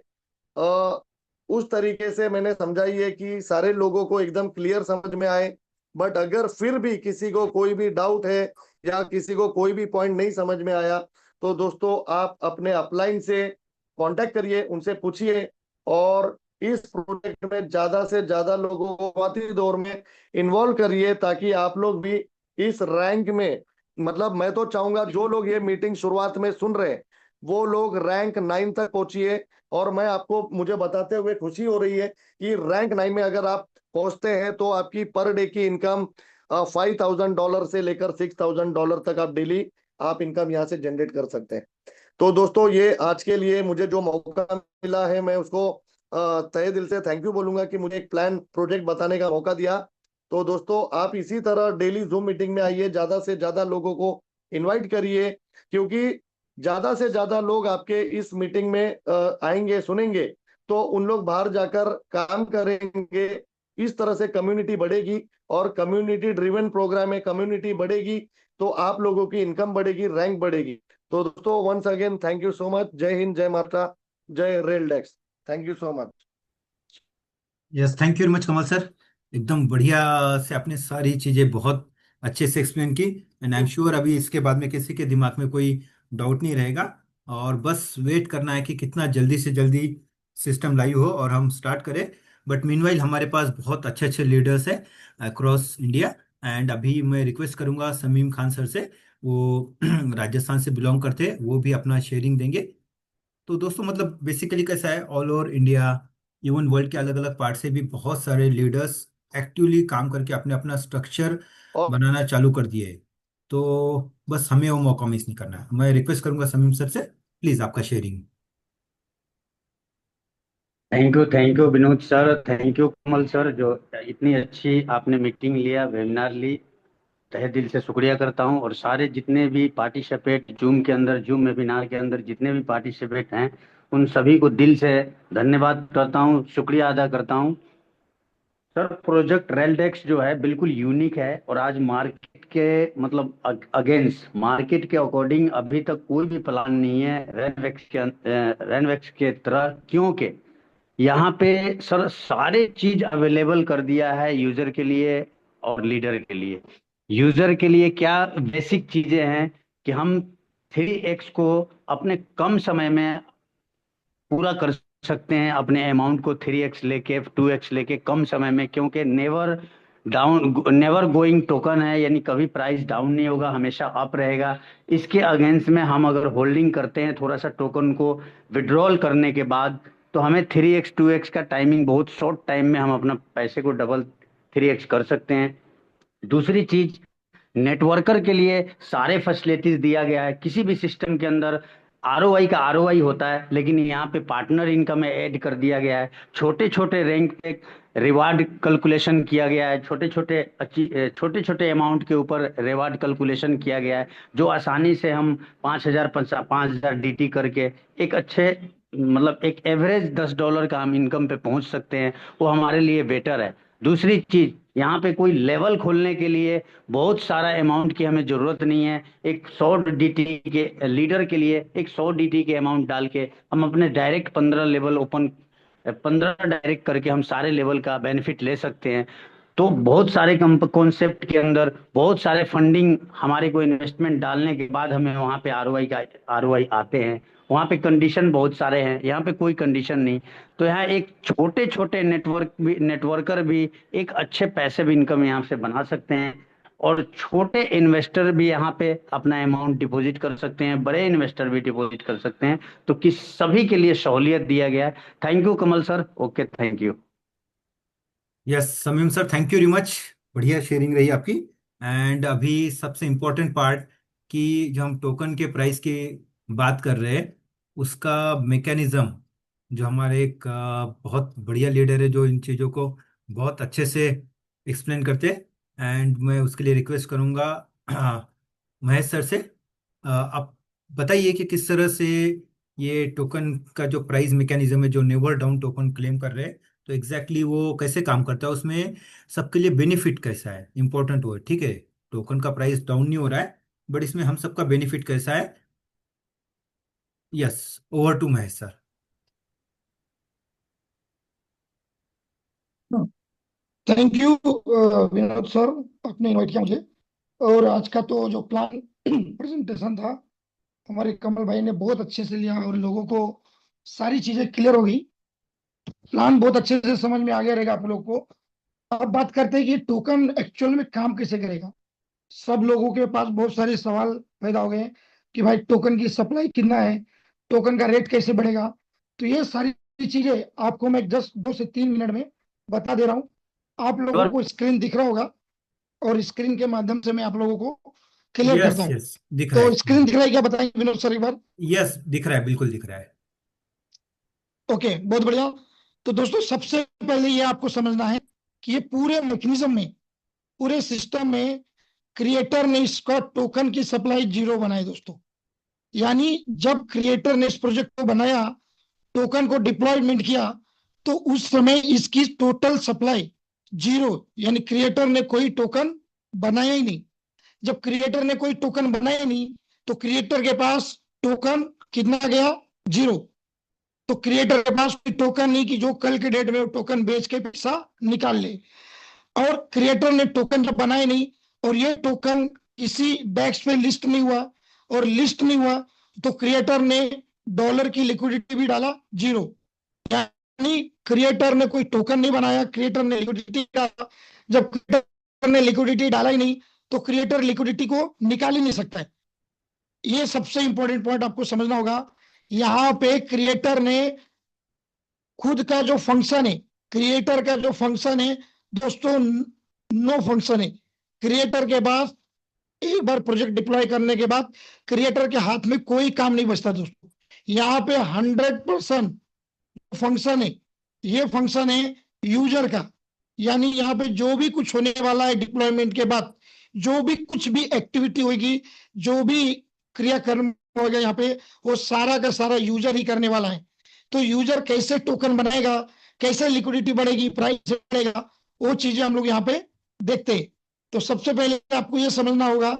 उस तरीके से मैंने समझाई है कि सारे लोगों को एकदम क्लियर समझ में आए। बट अगर फिर भी किसी को कोई भी डाउट है या किसी को कोई भी पॉइंट नहीं समझ में आया, तो दोस्तों आप अपने अपलाइन से कांटेक्ट करिए, उनसे पूछिए, और इस प्रोजेक्ट में ज्यादा से ज्यादा लोगों को शुरुआती दौर में इन्वॉल्व करिए, ताकि आप लोग भी इस रैंक में, मतलब मैं तो चाहूंगा जो लोग ये मीटिंग शुरुआत में सुन रहे हैं वो लोग रैंक 9 तक पहुंचिए। और मैं आपको मुझे बताते हुए खुशी हो रही है कि रैंक 9 में अगर आप पहुंचते हैं तो आपकी पर डे की इनकम $5,000 से लेकर $6,000 तक आप डेली आप इनकम यहाँ से जनरेट कर सकते हैं। तो दोस्तों ये आज के लिए मुझे जो मौका मिला है मैं उसको तहे दिल से थैंक यू बोलूंगा कि मुझे एक प्लान प्रोजेक्ट बताने का मौका दिया। तो दोस्तों आप इसी तरह डेली जूम मीटिंग में आइए, ज्यादा से ज्यादा लोगों को इनवाइट करिए, क्योंकि ज्यादा से ज्यादा लोग आपके इस मीटिंग में आएंगे, सुनेंगे, तो उन लोग बाहर जाकर काम करेंगे। इस तरह से कम्युनिटी बढ़ेगी, और कम्युनिटी ड्रिवन प्रोग्राम है, कम्युनिटी बढ़ेगी तो आप लोगों की इनकम बढ़ेगी, रैंक बढ़ेगी। तो दोस्तों once again thank you so much. जय हिंद, जय माता, जय रेल डेक्स। Thank you so much. Yes, thank you very much Kamal sir. एकदम बढ़िया से आपने सारी चीज़ें बहुत अच्छे से एक्सप्लेन की। एंड आई एम श्योर अभी इसके बाद में किसी के दिमाग में कोई डाउट नहीं रहेगा। और बस वेट करना है कि कितना जल्दी से जल्दी सिस्टम लाइव हो और हम स्टार्ट करें। बट मीनवाइल हमारे पास बहुत अच्छे अच्छे लीडर्स हैं अक्रॉस इंडिया। एंड अभी मैं रिक्वेस्ट करूंगा समीम खान सर से, वो राजस्थान से बिलोंग करते हैं, वो भी अपना शेयरिंग देंगे। तो दोस्तों मतलब बेसिकली कैसा है, all over India even world के अलग अलग पार्ट से भी बहुत सारे लीडर्स एक्टिवली काम करके अपने अपना स्ट्रक्चर और बनाना चालू कर दिए हैं। तो बस हमें वो मौका मिस नहीं करना है। मैं रिक्वेस्ट करूंगा समीम सर से, प्लीज आपका sharing. Thank you Vinod sir, thank you Kamal sir, जो इतनी अच्छी आपने मीटिंग लिया, वेबिनार ली। तहे दिल से शुक्रिया करता हूं। और सारे जितने भी पार्टिसिपेट जूम के अंदर, जूम वेबिनार के अंदर जितने भी पार्टिसिपेट हैं, उन सभी को दिल से धन्यवाद करता हूं, शुक्रिया अदा करता हूं। सर प्रोजेक्ट रेलडेक्स जो है बिल्कुल यूनिक है, और आज मार्केट के मतलब अगेंस्ट मार्केट के अकॉर्डिंग अभी तक कोई भी प्लान नहीं है रेनवेक्स के तरह, क्योंकि यहाँ पे सर सारे चीज अवेलेबल कर दिया है यूजर के लिए और लीडर के लिए। यूजर के लिए क्या बेसिक चीजें हैं कि हम 3x को अपने कम समय में पूरा कर सकते हैं, अपने अमाउंट को 3x लेके 2x लेके कम समय में, क्योंकि नेवर गोइंग टोकन है, यानी कभी प्राइस डाउन नहीं होगा, हमेशा अप रहेगा। इसके अगेंस्ट में हम अगर होल्डिंग करते हैं थोड़ा सा टोकन को विड्रॉल करने के बाद, तो हमें 3x 2x का टाइमिंग, बहुत शॉर्ट टाइम में हम अपना पैसे को डबल 3x कर सकते हैं। दूसरी चीज, नेटवर्कर के लिए सारे फैसिलिटीज दिया गया है। किसी भी सिस्टम के अंदर आरओआई का आरओआई होता है, लेकिन यहाँ पे पार्टनर इनकम ऐड कर दिया गया है। छोटे छोटे रैंक पे रिवार्ड कैलकुलेशन किया गया है, छोटे छोटे अमाउंट के ऊपर रिवार्ड कैलकुलेशन किया गया है, जो आसानी से हम 5,000 डीटी करके एक अच्छे, मतलब एक एवरेज $10 का हम इनकम पे पहुंच सकते हैं। वो हमारे लिए बेटर है। दूसरी चीज, यहाँ पे कोई लेवल खोलने के लिए बहुत सारा अमाउंट की हमें जरूरत नहीं है। एक 100 डीटी के लीडर के लिए एक 100 डीटी के अमाउंट डाल के हम अपने डायरेक्ट 15 डायरेक्ट करके हम सारे लेवल का बेनिफिट ले सकते हैं। तो बहुत सारे कॉन्सेप्ट के अंदर बहुत सारे फंडिंग, हमारे को इन्वेस्टमेंट डालने के बाद हमें वहां पे आरओआई आते हैं। वहां पे कंडीशन बहुत सारे हैं, यहाँ पे कोई कंडीशन नहीं। तो यहाँ एक छोटे छोटे नेटवर्कर भी एक अच्छे पैसिव इनकम यहाँ से बना सकते हैं, और छोटे इन्वेस्टर भी यहाँ पे अपना अमाउंट डिपॉजिट कर सकते हैं, बड़े इन्वेस्टर भी डिपॉजिट कर सकते हैं। तो किस सभी के लिए सहूलियत दिया गया है। Thank you Kamal sir. Okay, thank you. Yes Sameem sir, thank you very much. बढ़िया शेयरिंग रही आपकी। एंड अभी सबसे इम्पोर्टेंट पार्ट, कि जो हम टोकन के प्राइस की बात कर रहे हैं, उसका मेकेनिज्म, जो हमारे एक बहुत बढ़िया लीडर है जो इन चीज़ों को बहुत अच्छे से एक्सप्लेन करते हैं, एंड मैं उसके लिए रिक्वेस्ट करूँगा महेश सर से। आप बताइए कि किस तरह से ये टोकन का जो प्राइस मैकेनिज्म है, जो नेवर डाउन टोकन क्लेम कर रहे हैं, तो एग्जैक्टली वो कैसे काम करता है, उसमें सबके लिए बेनिफिट कैसा है, इंपॉर्टेंट वो है। ठीक है, टोकन का प्राइस डाउन नहीं हो रहा है, बट इसमें हम सबका बेनिफिट कैसा है। Yes, over to Mahesh sir. Thank you Vinod sir, आपने इनवाइट किया मुझे। और आज का तो जो प्लान प्रेजेंटेशन था, हमारे कमल भाई ने बहुत अच्छे से लिया और लोगों को सारी चीजें क्लियर हो गई। प्लान बहुत अच्छे से समझ में आ गया रहेगा आप लोग को। अब बात करते हैं कि टोकन एक्चुअल में काम कैसे करेगा। सब लोगों के पास बहुत सारे सवाल पैदा हो गए हैं कि भाई टोकन की सप्लाई कितना है, टोकन का रेट कैसे बढ़ेगा। तो ये सारी चीजें आपको मैं जस्ट 2 से 3 मिनट में बता दे रहा हूँ। आप लोगों को स्क्रीन दिख रहा होगा, और स्क्रीन के माध्यम से मैं आप लोगों को क्लियर करता यस हूँ। यस, दिख रहा तो है। स्क्रीन दिख रहा है क्या, बताएंगे विनोद सर एक बार। यस दिख रहा है, बिल्कुल दिख रहा है। ओके, बहुत बढ़िया। तो दोस्तों सबसे पहले ये आपको समझना है कि ये पूरे मैकेनिज्म में, पूरे सिस्टम में क्रिएटर ने इसका टोकन की सप्लाई जीरो बनाई दोस्तों। यानी जब क्रिएटर ने इस प्रोजेक्ट को बनाया, टोकन को डिप्लॉयमेंट किया, तो उस समय इसकी टोटल सप्लाई जीरो, यानी क्रिएटर ने कोई टोकन बनाया ही नहीं। जब क्रिएटर ने कोई टोकन बनाया नहीं, तो क्रिएटर के पास टोकन कितना गया, जीरो। तो क्रिएटर के पास कोई टोकन नहीं कि जो कल के डेट में वो टोकन बेच के पैसा निकाल ले। और क्रिएटर ने टोकन जब बनाए नहीं, और ये टोकन किसी डेस्क पे लिस्ट नहीं हुआ, और लिस्ट नहीं हुआ, तो क्रिएटर ने डॉलर की लिक्विडिटी भी डाला जीरो। यानी क्रिएटर ने कोई टोकन नहीं बनाया, क्रिएटर ने लिक्विडिटी डाला। जब क्रिएटर ने लिक्विडिटी डाला ही नहीं, तो क्रिएटर लिक्विडिटी को निकाल ही नहीं सकता है। ये सबसे इंपॉर्टेंट पॉइंट आपको समझना होगा। यहाँ पे क्रिएटर ने खुद का जो फंक्शन है, क्रिएटर का जो फंक्शन है दोस्तों, नो फंक्शन है। क्रिएटर के पास एक बार प्रोजेक्ट डिप्लॉय करने के बाद क्रिएटर के हाथ में कोई काम नहीं बचता दोस्तों। यहाँ पे 100% फंक्शन है, ये फंक्शन है यूजर का। यानी यहाँ पे जो भी कुछ होने वाला है डिप्लॉयमेंट के बाद, जो भी कुछ भी एक्टिविटी होगी, जो भी क्रियाकर्म होगा यहाँ पे, वो सारा का सारा यूजर ही करने वाला है। तो यूजर कैसे टोकन बनाएगा, कैसे लिक्विडिटी बढ़ेगी, प्राइस बढ़ेगा, वो चीजें हम लोग यहाँ पे देखते हैं। तो सबसे पहले आपको ये समझना होगा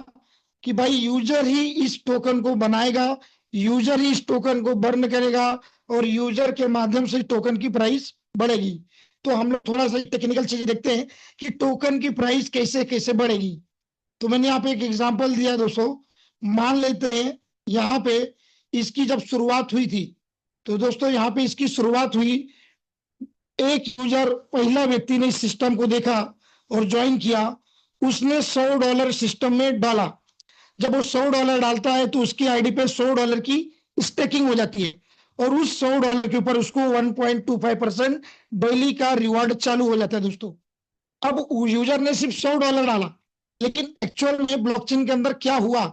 कि भाई यूजर ही इस टोकन को बनाएगा, यूजर ही इस टोकन को बर्न करेगा, और यूजर के माध्यम से टोकन की प्राइस बढ़ेगी। तो हम लोग थोड़ा सा टेक्निकल चीज देखते हैं कि टोकन की प्राइस कैसे कैसे बढ़ेगी। तो मैंने यहाँ पे एक एग्जांपल दिया दोस्तों। मान लेते हैं यहाँ पे इसकी जब शुरुआत हुई थी, तो दोस्तों यहाँ पे इसकी शुरुआत हुई, एक यूजर पहला व्यक्ति ने इस सिस्टम को देखा और ज्वाइन किया, उसने $100 सिस्टम में डाला। जब वो $100 डालता है तो उसकी आईडी पे $100 की स्टेकिंग हो जाती है, और उस $100 के ऊपर उसको 1.25% डेली का रिवार्ड चालू हो जाता है दोस्तों। अब यूजर ने सिर्फ $100 डाला, लेकिन एक्चुअल में ब्लॉकचेन के अंदर क्या हुआ,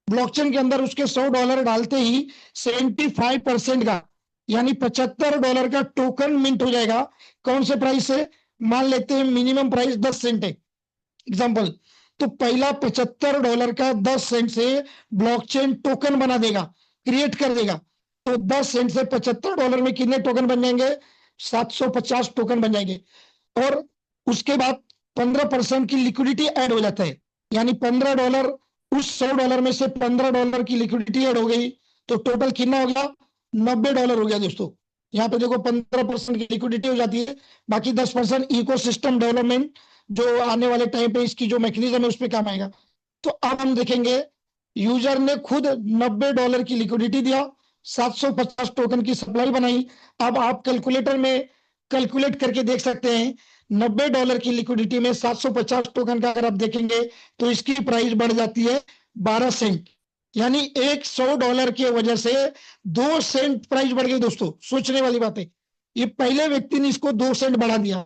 ब्लॉकचेन के अंदर उसके $100 डालते ही 75% का यानी $75 का टोकन मिंट हो जाएगा। कौन से प्राइस से? मान लेते हैं मिनिमम प्राइस 10 सेंट है एग्जाम्पल, तो पहला $75 का 10 सेंट से ब्लॉकचेन टोकन बना देगा, क्रिएट कर देगा। तो 10 सेंट से $75 में कितने टोकन बन जाएंगे? 750 टोकन बन जाएंगे। और उसके बाद 15% की लिक्विडिटी ऐड हो जाता है, यानी $15, उस $100 में से $15 की लिक्विडिटी ऐड हो गई, तो टोटल कितना हो गया? $90 हो गया दोस्तों। यहाँ पे देखो 15% की लिक्विडिटी हो जाती है, बाकी 10% इकोसिस्टम डेवलपमेंट जो आने वाले टाइम पे इसकी जो मैकेनिज्म है उस पर काम आएगा। तो अब हम देखेंगे यूजर ने खुद $90 की लिक्विडिटी दिया, 750 टोकन की सप्लाई बनाई। अब आप कैलकुलेटर में कैलकुलेट करके देख सकते हैं, $90 की लिक्विडिटी में 750 टोकन का अगर आप देखेंगे तो इसकी प्राइस बढ़ जाती है 12 सेंट, यानी एक $100 की वजह से 2 सेंट प्राइस बढ़ गई दोस्तों। सोचने वाली बात है, ये पहले व्यक्ति ने इसको 2 सेंट बढ़ा दिया।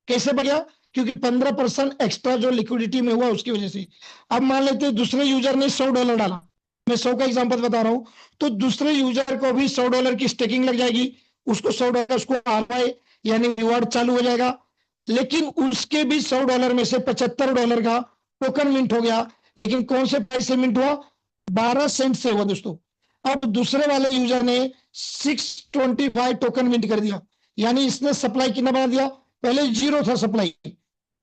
कैसे बढ़ गया? क्योंकि 15% एक्स्ट्रा जो लिक्विडिटी में हुआ उसकी वजह से। अब मान लेते हैं दूसरे यूजर ने $100 डाला, मैं 100 का एग्जांपल बता रहा हूं, तो दूसरे यूजर को भी $100 की स्टेकिंग लग जाएगी, उसको $100 उसको आरवाई यानी रिवार्ड चालू हो जाएगा। लेकिन उसके भी $100 में से $75 का टोकन मिंट हो गया, लेकिन कौन से प्राइस से मिंट हुआ? 12 सेंट से हुआ दोस्तों। अब दूसरे वाले यूजर ने 625 टोकन मिंट कर दिया, यानी इसने सप्लाई कितना बना दिया? पहले 0 था सप्लाई,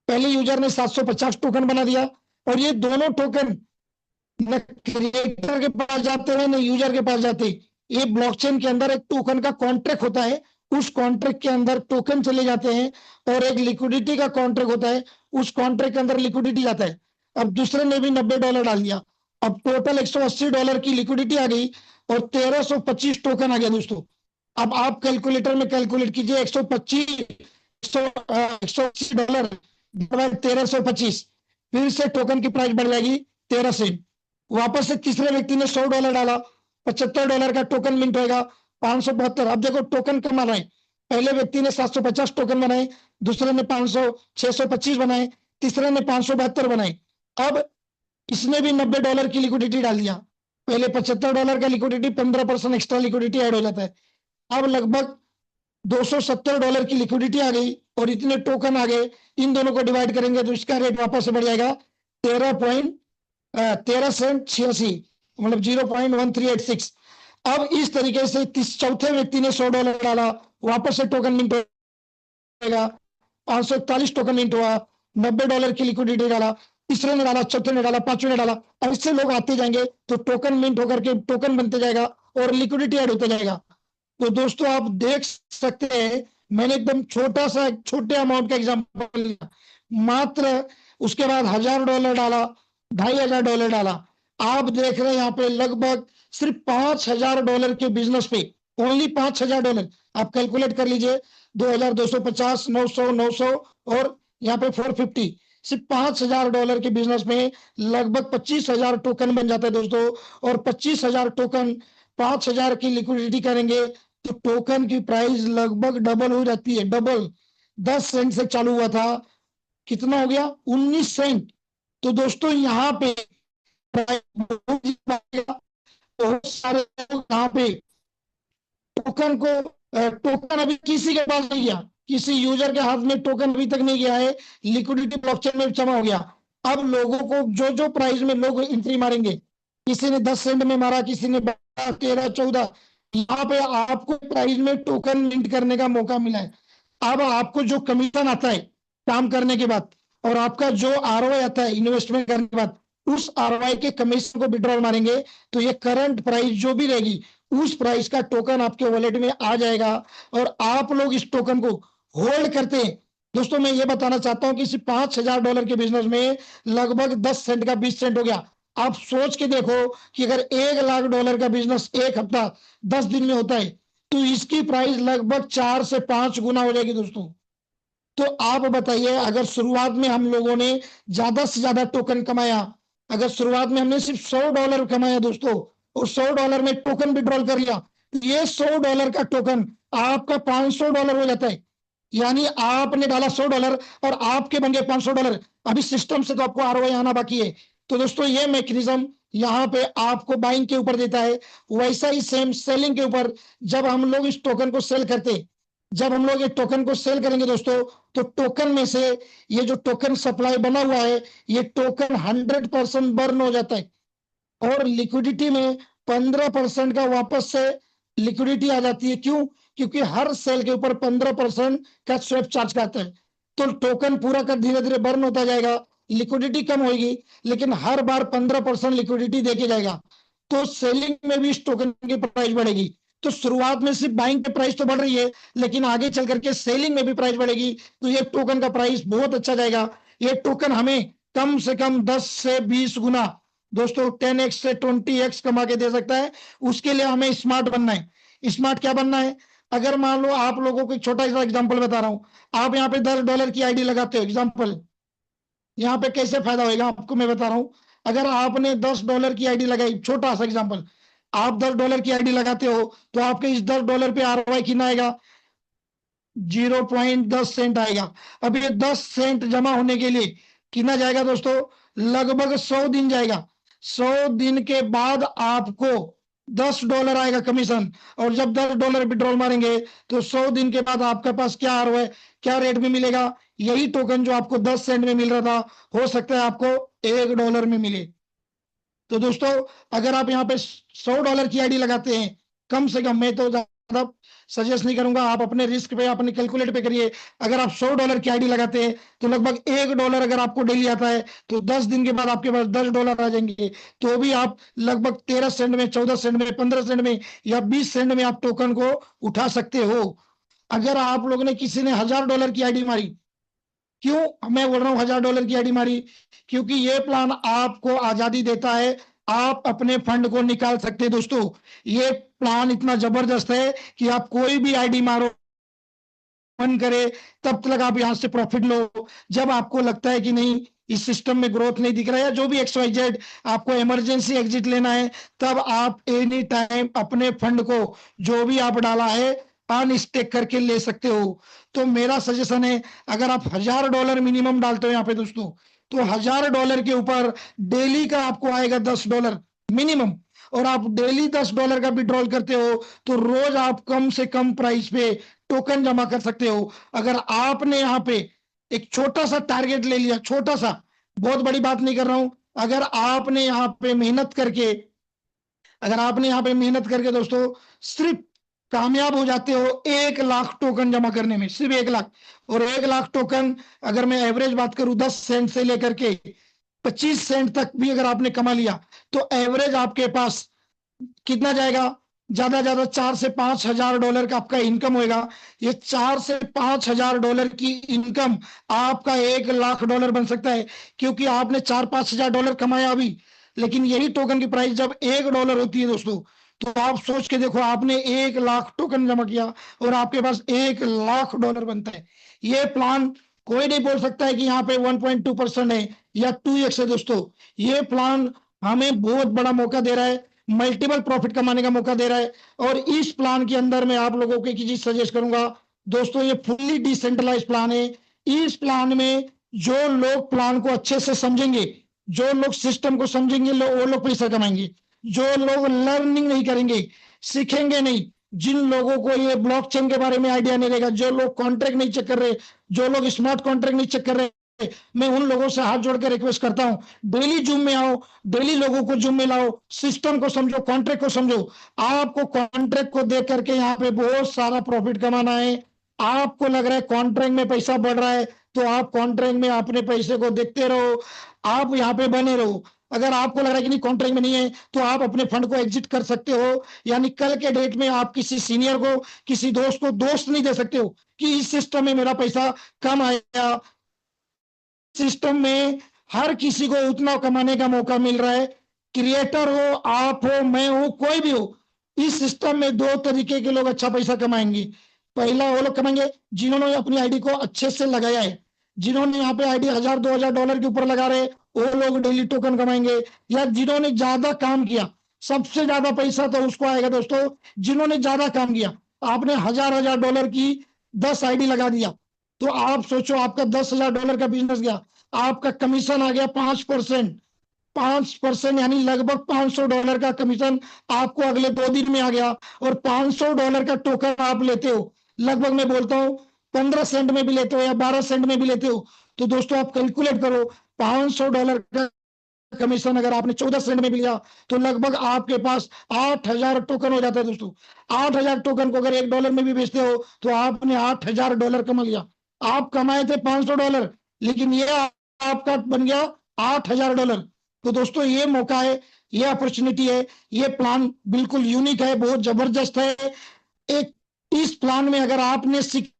पहले यूजर ने 750 टोकन बना दिया, और ये दोनों टोकन न क्रिएटर के पास जाते हैं न यूजर के पास जाते। ये ब्लॉकचेन के अंदर एक टोकन का कॉन्ट्रैक्ट होता है, उस कॉन्ट्रैक्ट के अंदर टोकन चले जाते हैं, और एक लिक्विडिटी का कॉन्ट्रैक्ट होता है, उस कॉन्ट्रैक्ट के अंदर लिक्विडिटी जाता है। अब दूसरे ने भी $90 डाल दिया, अब टोटल $180 की लिक्विडिटी आ गई और 1325 टोकन आ गया दोस्तों। अब आप कैलकुलेटर में कैलकुलेट कीजिए, $180 1325, फिर से टोकन की प्राइस बढ़ जाएगी 13 सेंट। वापस से तीसरे व्यक्ति ने $100 डाला, $75 का टोकन मिंट होगा 572। अब देखो टोकन कम आ रहे हैं, पहले व्यक्ति ने 750 टोकन बनाए, दूसरे ने 625 बनाए, तीसरे ने 572 बनाए। अब इसने भी $90 की लिक्विडिटी डाल दिया, पहले $75 का लिक्विडिटी, 15% एक्स्ट्रा लिक्विडिटी ऐड हो जाता है। अब लगभग $270 की लिक्विडिटी आ गई और इतने टोकन आ गए, इन दोनों को डिवाइड करेंगे तो इसका रेट वापस से बढ़ जाएगा 13 सेंट 86, मतलब 0.1386। अब इस तरीके से चौथे व्यक्ति ने $100 डाला, वापस से टोकन मिंट होगा, 541 टोकन मिंट हुआ, $90 की लिक्विडिटी डाला, तीसरे ने डाला, चौथे ने डाला, पांचवें ने डाला। अब इससे लोग आते जाएंगे तो टोकन मिंट होकर के टोकन बनते जाएगा और लिक्विडिटी ऐड होता जाएगा। तो दोस्तों आप देख सकते हैं, मैंने एकदम छोटे अमाउंट का एग्जांपल लिया, मात्र उसके बाद $1000 डाला, $2500 डाला। आप देख रहे हैं यहाँ पे लगभग सिर्फ $5000 के बिजनेस पे, ओनली $5000। आप कैलकुलेट कर लीजिए, 2250, 900 और यहाँ पे 450, सिर्फ $5000 के बिजनेस में लगभग 25000 टोकन बन जाता है दोस्तों। और 25000 टोकन 5000 की लिक्विडिटी करेंगे तो टोकन की प्राइस लगभग डबल हो जाती है, डबल। 10 सेंट से चालू हुआ था, कितना हो गया? 19 सेंट। तो दोस्तों यहाँ पे बहुत सारे लोग यहाँ पे टोकन अभी किसी के पास नहीं गया, किसी यूजर के हाथ में टोकन अभी तक नहीं गया है, लिक्विडिटी ब्लॉकचेन में जमा हो गया। अब लोगों को जो प्राइस में लोग एंट्री मारेंगे, किसी ने 10 सेंट में मारा, किसी ने 12, 13, 14, यहाँ पे आपको प्राइस में टोकन मिंट करने का मौका मिला है। अब आपको जो कमीशन आता है काम करने के बाद और आपका जो आरओआई आता है इन्वेस्टमेंट करने के बाद, उस आरओआई के कमीशन को विड्रॉल मारेंगे तो ये करंट प्राइस जो भी रहेगी उस प्राइस का टोकन आपके वॉलेट में आ जाएगा और आप लोग इस टोकन को होल्ड करते हैं दोस्तों मैं ये बताना चाहता हूं कि इस $5,000 के बिजनेस में लगभग 10 सेंट का 20 सेंट हो गया। आप सोच के देखो कि अगर $1,00,000 का बिजनेस एक हफ्ता 10 दिन में होता है तो इसकी प्राइस लगभग 4 से 5 गुना हो जाएगी दोस्तों। तो आप बताइए, अगर शुरुआत में हम लोगों ने ज्यादा से ज्यादा टोकन कमाया, अगर शुरुआत में हमने सिर्फ $100 कमाया दोस्तों और $100 में टोकन विड्रॉल कर लिया, तो ये $100 का टोकन आपका $500 हो जाता है। यानी आपने डाला $100 और आपके बन गए $500। अभी सिस्टम से तो आपको आरओआई आना बाकी है। तो दोस्तों ये मैकेनिज्म यहाँ पे आपको बाइंग के ऊपर देता है, वैसा ही सेम सेलिंग के ऊपर। जब हम लोग इस टोकन को सेल करते, जब हम लोग ये टोकन को सेल करेंगे दोस्तों, तो टोकन में से ये जो टोकन सप्लाई बना हुआ है, ये टोकन 100% बर्न हो जाता है और लिक्विडिटी में 15% का वापस से लिक्विडिटी आ जाती है। क्यों? क्योंकि हर सेल के ऊपर 15% का स्वैप चार्ज करता है। तो टोकन पूरा का धीरे धीरे बर्न होता जाएगा, लिक्विडिटी कम होगी, लेकिन हर बार 15% लिक्विडिटी देके जाएगा। तो सेलिंग में भी इस टोकन की प्राइस बढ़ेगी। तो शुरुआत में सिर्फ बाइंग की प्राइस तो बढ़ रही है, लेकिन आगे चल करके सेलिंग में भी प्राइस बढ़ेगी, तो ये टोकन का प्राइस बहुत अच्छा जाएगा। ये टोकन हमें कम से कम 10 से 20 गुना दोस्तों 10x से 20x कमा के दे सकता है। उसके लिए हमें स्मार्ट बनना है। स्मार्ट क्या बनना है? अगर मान लो आप लोगों को एक छोटा सा एग्जांपल बता रहा हूं, आप यहाँ पे $10 की आईडी लगाते हो, एग्जांपल यहाँ पे कैसे फायदा होगा आपको मैं बता रहा हूं। अगर आपने $10 की आईडी लगाई, छोटा सा एग्जांपल, आप $10 की आईडी लगाते हो तो आपके इस $10 पे आरओआई कितना आएगा? 0.10 सेंट आएगा। अब ये 10 सेंट जमा होने के लिए कितना जाएगा दोस्तों? लगभग 100 दिन जाएगा। 100 दिन के बाद आपको $10 आएगा कमीशन। और जब $10 विड्रॉल मारेंगे तो 100 दिन के बाद आपके पास क्या आ रहा है, क्या रेट में मिलेगा? यही टोकन जो आपको 10 सेंट में मिल रहा था, हो सकता है आपको $1 में मिले। तो दोस्तों अगर आप यहाँ पे $100 की आईडी लगाते हैं, कम से कम, मैं तो ज्यादा सजेस्ट नहीं करूंगा, आप अपने रिस्क पे अपने कैलकुलेट पे करिए। अगर आप $100 की आईडी लगाते हैं तो लगभग $1 अगर आपको डेली आता है तो 10 दिन के बाद आपके पास $10 आ जाएंगे। तो भी आप लगभग 13 सेंट में, 14 सेंट में, 15 सेंट में या 20 सेंट में आप टोकन को उठा सकते हो। अगर आप लोगों ने, किसी ने $1000 की आईडी मारी, क्यों मैं बोल रहा हूं $1000 की आईडी मारी? क्योंकि ये प्लान आपको आजादी देता है, आप अपने फंड को निकाल सकते हैं दोस्तों। ये प्लान इतना जबरदस्त है कि आप कोई भी आईडी मारो, मन करे तब तक आप यहां से प्रॉफिट लो। जब आपको लगता है कि नहीं, इस सिस्टम में ग्रोथ नहीं दिख रहा है, जो भी XYZ आपको इमरजेंसी एग्जिट लेना है, तब आप एनी टाइम अपने फंड को जो भी आप डाला है अनस्टेक करके ले सकते हो। तो मेरा सजेशन है, अगर आप $1000 मिनिमम डालते हो यहाँ पे दोस्तों, तो $1000 के ऊपर डेली का आपको आएगा $10 मिनिमम। और आप डेली $10 का विड्रॉल करते हो तो रोज आप कम से कम प्राइस पे टोकन जमा कर सकते हो। अगर आपने यहाँ पे एक छोटा सा टारगेट ले लिया, छोटा सा, बहुत बड़ी बात नहीं कर रहा हूं, अगर आपने यहाँ पे मेहनत करके, अगर आपने यहाँ पे मेहनत करके दोस्तों सिर्फ कामयाब हो जाते हो 1 लाख टोकन जमा करने में, सिर्फ 1 लाख, और 1 लाख टोकन अगर मैं एवरेज बात करूं 10 सेंट से लेकर के 25 सेंट तक भी अगर आपने कमा लिया, तो एवरेज आपके पास कितना जाएगा? ज्यादा ज्यादा 4 से 5 हजार डॉलर का आपका इनकम होगा। ये 4 से 5 हजार डॉलर की इनकम आपका $1 लाख बन सकता है, क्योंकि आपने 4-5 हजार डॉलर कमाया अभी, लेकिन यही टोकन की प्राइस जब $1 होती है दोस्तों, तो आप सोच के देखो, आपने 1 लाख टोकन जमा किया और आपके पास $1 लाख बनता है। ये प्लान कोई नहीं बोल सकता है कि यहाँ पे 1.2% है या 2x है दोस्तों। ये प्लान हमें बहुत बड़ा मौका दे रहा है, मल्टीपल प्रॉफिट कमाने का मौका दे रहा है। और इस प्लान के अंदर मैं आप लोगों को एक चीज सजेस्ट करूंगा दोस्तों, ये फुल्ली डिसेंट्रलाइज प्लान है। इस प्लान में जो लोग प्लान को अच्छे से समझेंगे, जो लोग सिस्टम को समझेंगे, वो लोग पैसा कमाएंगे। जो लोग लर्निंग नहीं करेंगे, सीखेंगे नहीं, जिन लोगों को ये ब्लॉकचेन के बारे में आइडिया नहीं रहेगा, जो लोग कॉन्ट्रैक्ट नहीं चेक कर रहे, जो लोग स्मार्ट कॉन्ट्रैक्ट नहीं चेक कर रहे, मैं उन लोगों से हाथ जोड़कर रिक्वेस्ट करता हूं, डेली जूम में आओ, डेली लोगों को जूम में लाओ, सिस्टम को समझो, कॉन्ट्रैक्ट को समझो। आपको कॉन्ट्रैक्ट को देख करके यहाँ पे बहुत सारा प्रॉफिट कमाना है। आपको लग रहा है कॉन्ट्रैक्ट में पैसा बढ़ रहा है, तो आप कॉन्ट्रैक्ट में अपने पैसे को देखते रहो, आप यहाँ पे बने रहो। अगर आपको लग रहा है कि नहीं कॉन्ट्रैक्ट में नहीं है, तो आप अपने फंड को एग्जिट कर सकते हो। यानी कल के डेट में आप किसी सीनियर को, किसी दोस्त को दोस्त नहीं दे सकते हो कि इस सिस्टम में मेरा पैसा कम आया। सिस्टम में हर किसी को उतना कमाने का मौका मिल रहा है। क्रिएटर हो, आप हो, मैं हूं, कोई भी हो, इस सिस्टम में दो तरीके के लोग अच्छा पैसा कमाएंगे। पहला वो लोग कमाएंगे जिन्होंने अपनी आईडी को अच्छे से लगाया है। जिन्होंने यहाँ पे आईडी 1000 2000 डॉलर के ऊपर लगा रहे, वो लोग डेली टोकन कमाएंगे। या जिन्होंने ज्यादा काम किया, सबसे ज्यादा पैसा तो उसको आएगा दोस्तों जिन्होंने ज्यादा काम किया। आपने 1000 1000 डॉलर की 10 आईडी लगा दिया, तो आप सोचो आपका 10,000 डॉलर का बिजनेस गया, आपका कमीशन आ गया 5%। 5% यानी लगभग $500 का कमीशन आपको अगले 2 दिन में आ गया। और $500 का टोकन आप लेते हो, लगभग मैं बोलता हूं 15 सेंट में भी लेते हो या 12 सेंट में भी लेते हो। तो दोस्तों आप कैलकुलेट करो, $500 का कमीशन अगर आपने 14 सेंट में भी लिया, तो लगभग आपके पास 8,000 टोकन हो जाता है दोस्तों। 8,000 टोकन को अगर $1 में भी बेचते हो, तो आपने $8,000 कमा लिया। आप कमाए थे $500, लेकिन ये आपका बन गया $8,000। तो दोस्तों ये मौका है, ये अपॉर्चुनिटी है, ये प्लान बिल्कुल यूनिक है, बहुत जबरदस्त है। एक इस प्लान में अगर आपने सीख,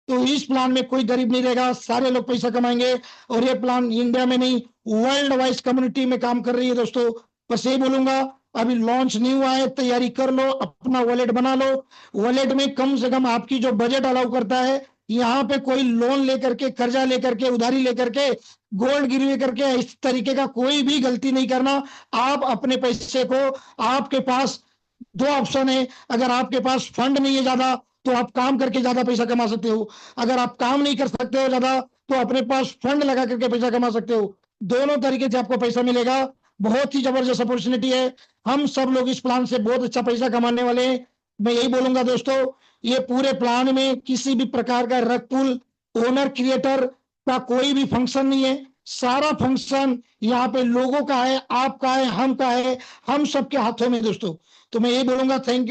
तो इस प्लान में कोई गरीब नहीं रहेगा, सारे लोग पैसा कमाएंगे। और ये प्लान इंडिया में नहीं, वर्ल्ड वाइज कम्युनिटी में काम कर रही है दोस्तों। बस यही बोलूंगा, अभी लॉन्च नहीं हुआ है, तैयारी कर लो, अपना वॉलेट बना लो। वॉलेट में कम से कम आपकी जो बजट अलाउ करता है, यहाँ पे कोई लोन लेकर के, कर्जा लेकर के, उधारी लेकर के, गोल्ड गिरवी करके इस तरीके का कोई भी गलती नहीं करना। आप अपने पैसे को, आपके पास दो ऑप्शन है। अगर आपके पास फंड नहीं है ज्यादा, तो आप काम करके ज्यादा पैसा कमा सकते हो। अगर आप काम नहीं कर सकते हो ज्यादा, तो अपने पास फंड लगा करके पैसा कमा सकते हो। दोनों तरीके से आपको पैसा मिलेगा। बहुत ही जबरदस्त अपॉर्चुनिटी है। हम सब लोग इस प्लान से बहुत अच्छा पैसा कमाने वाले हैं। मैं यही बोलूंगा दोस्तों, ये पूरे प्लान में किसी भी प्रकार का रग पुल, ओनर क्रिएटर का कोई भी फंक्शन नहीं है। सारा फंक्शन यहाँ पे लोगों का है, आपका है, हम का है, हम सबके हाथों में दोस्तों। तो मैं यही बोलूंगा, थैंक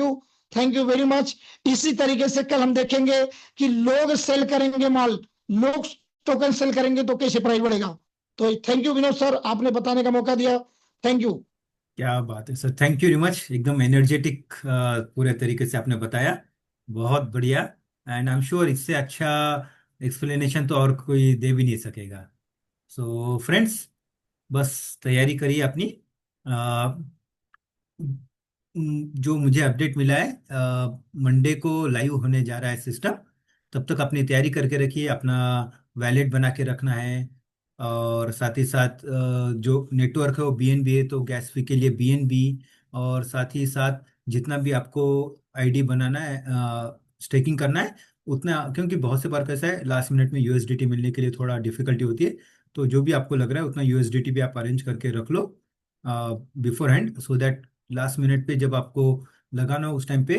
यू वेरी मच। इसी तरीके से कल हम देखेंगे कि लोग सेल करेंगे माल, लोग टोकन सेल करेंगे तो कैसे प्राइस बढ़ेगा। तो थैंक यू विनोद सर, आपने बताने का मौका दिया, थैंक यू। क्या बात है sir, thank you very much. एकदम एनर्जेटिक पूरे तरीके से आपने बताया, बहुत बढ़िया। एंड आई एम श्योर इससे अच्छा एक्सप्लेनेशन तो और कोई दे भी नहीं सकेगा। सो फ्रेंड्स, बस तैयारी करिए अपनी। जो मुझे अपडेट मिला है, मंडे को लाइव होने जा रहा है सिस्टम। तब तक अपनी तैयारी करके रखिए, अपना वैलेट बना के रखना है। और साथ ही साथ जो नेटवर्क है वो बीएनबी है, तो गैस फी के लिए बीएनबी। और साथ ही साथ जितना भी आपको आईडी बनाना है, स्टेकिंग करना है उतना, क्योंकि बहुत से बार कैसा है लास्ट मिनट में यूएसडीटी मिलने के लिए थोड़ा डिफिकल्टी होती है। तो जो भी आपको लग रहा है उतना यूएसडीटी भी आप अरेंज करके रख लो beforehand, so that last minute पे जब आपको लगाना हो उस टाइम पे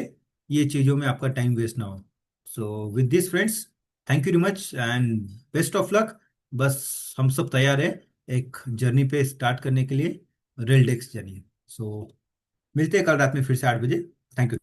ये चीज़ों में आपका टाइम वेस्ट ना हो। So with this friends, thank you very much and best of luck. बस हम सब तैयार है एक जर्नी पे स्टार्ट करने के लिए, रेल डेक्स जर्नी। सो मिलते हैं कल रात में फिर से 8 बजे। Thank you.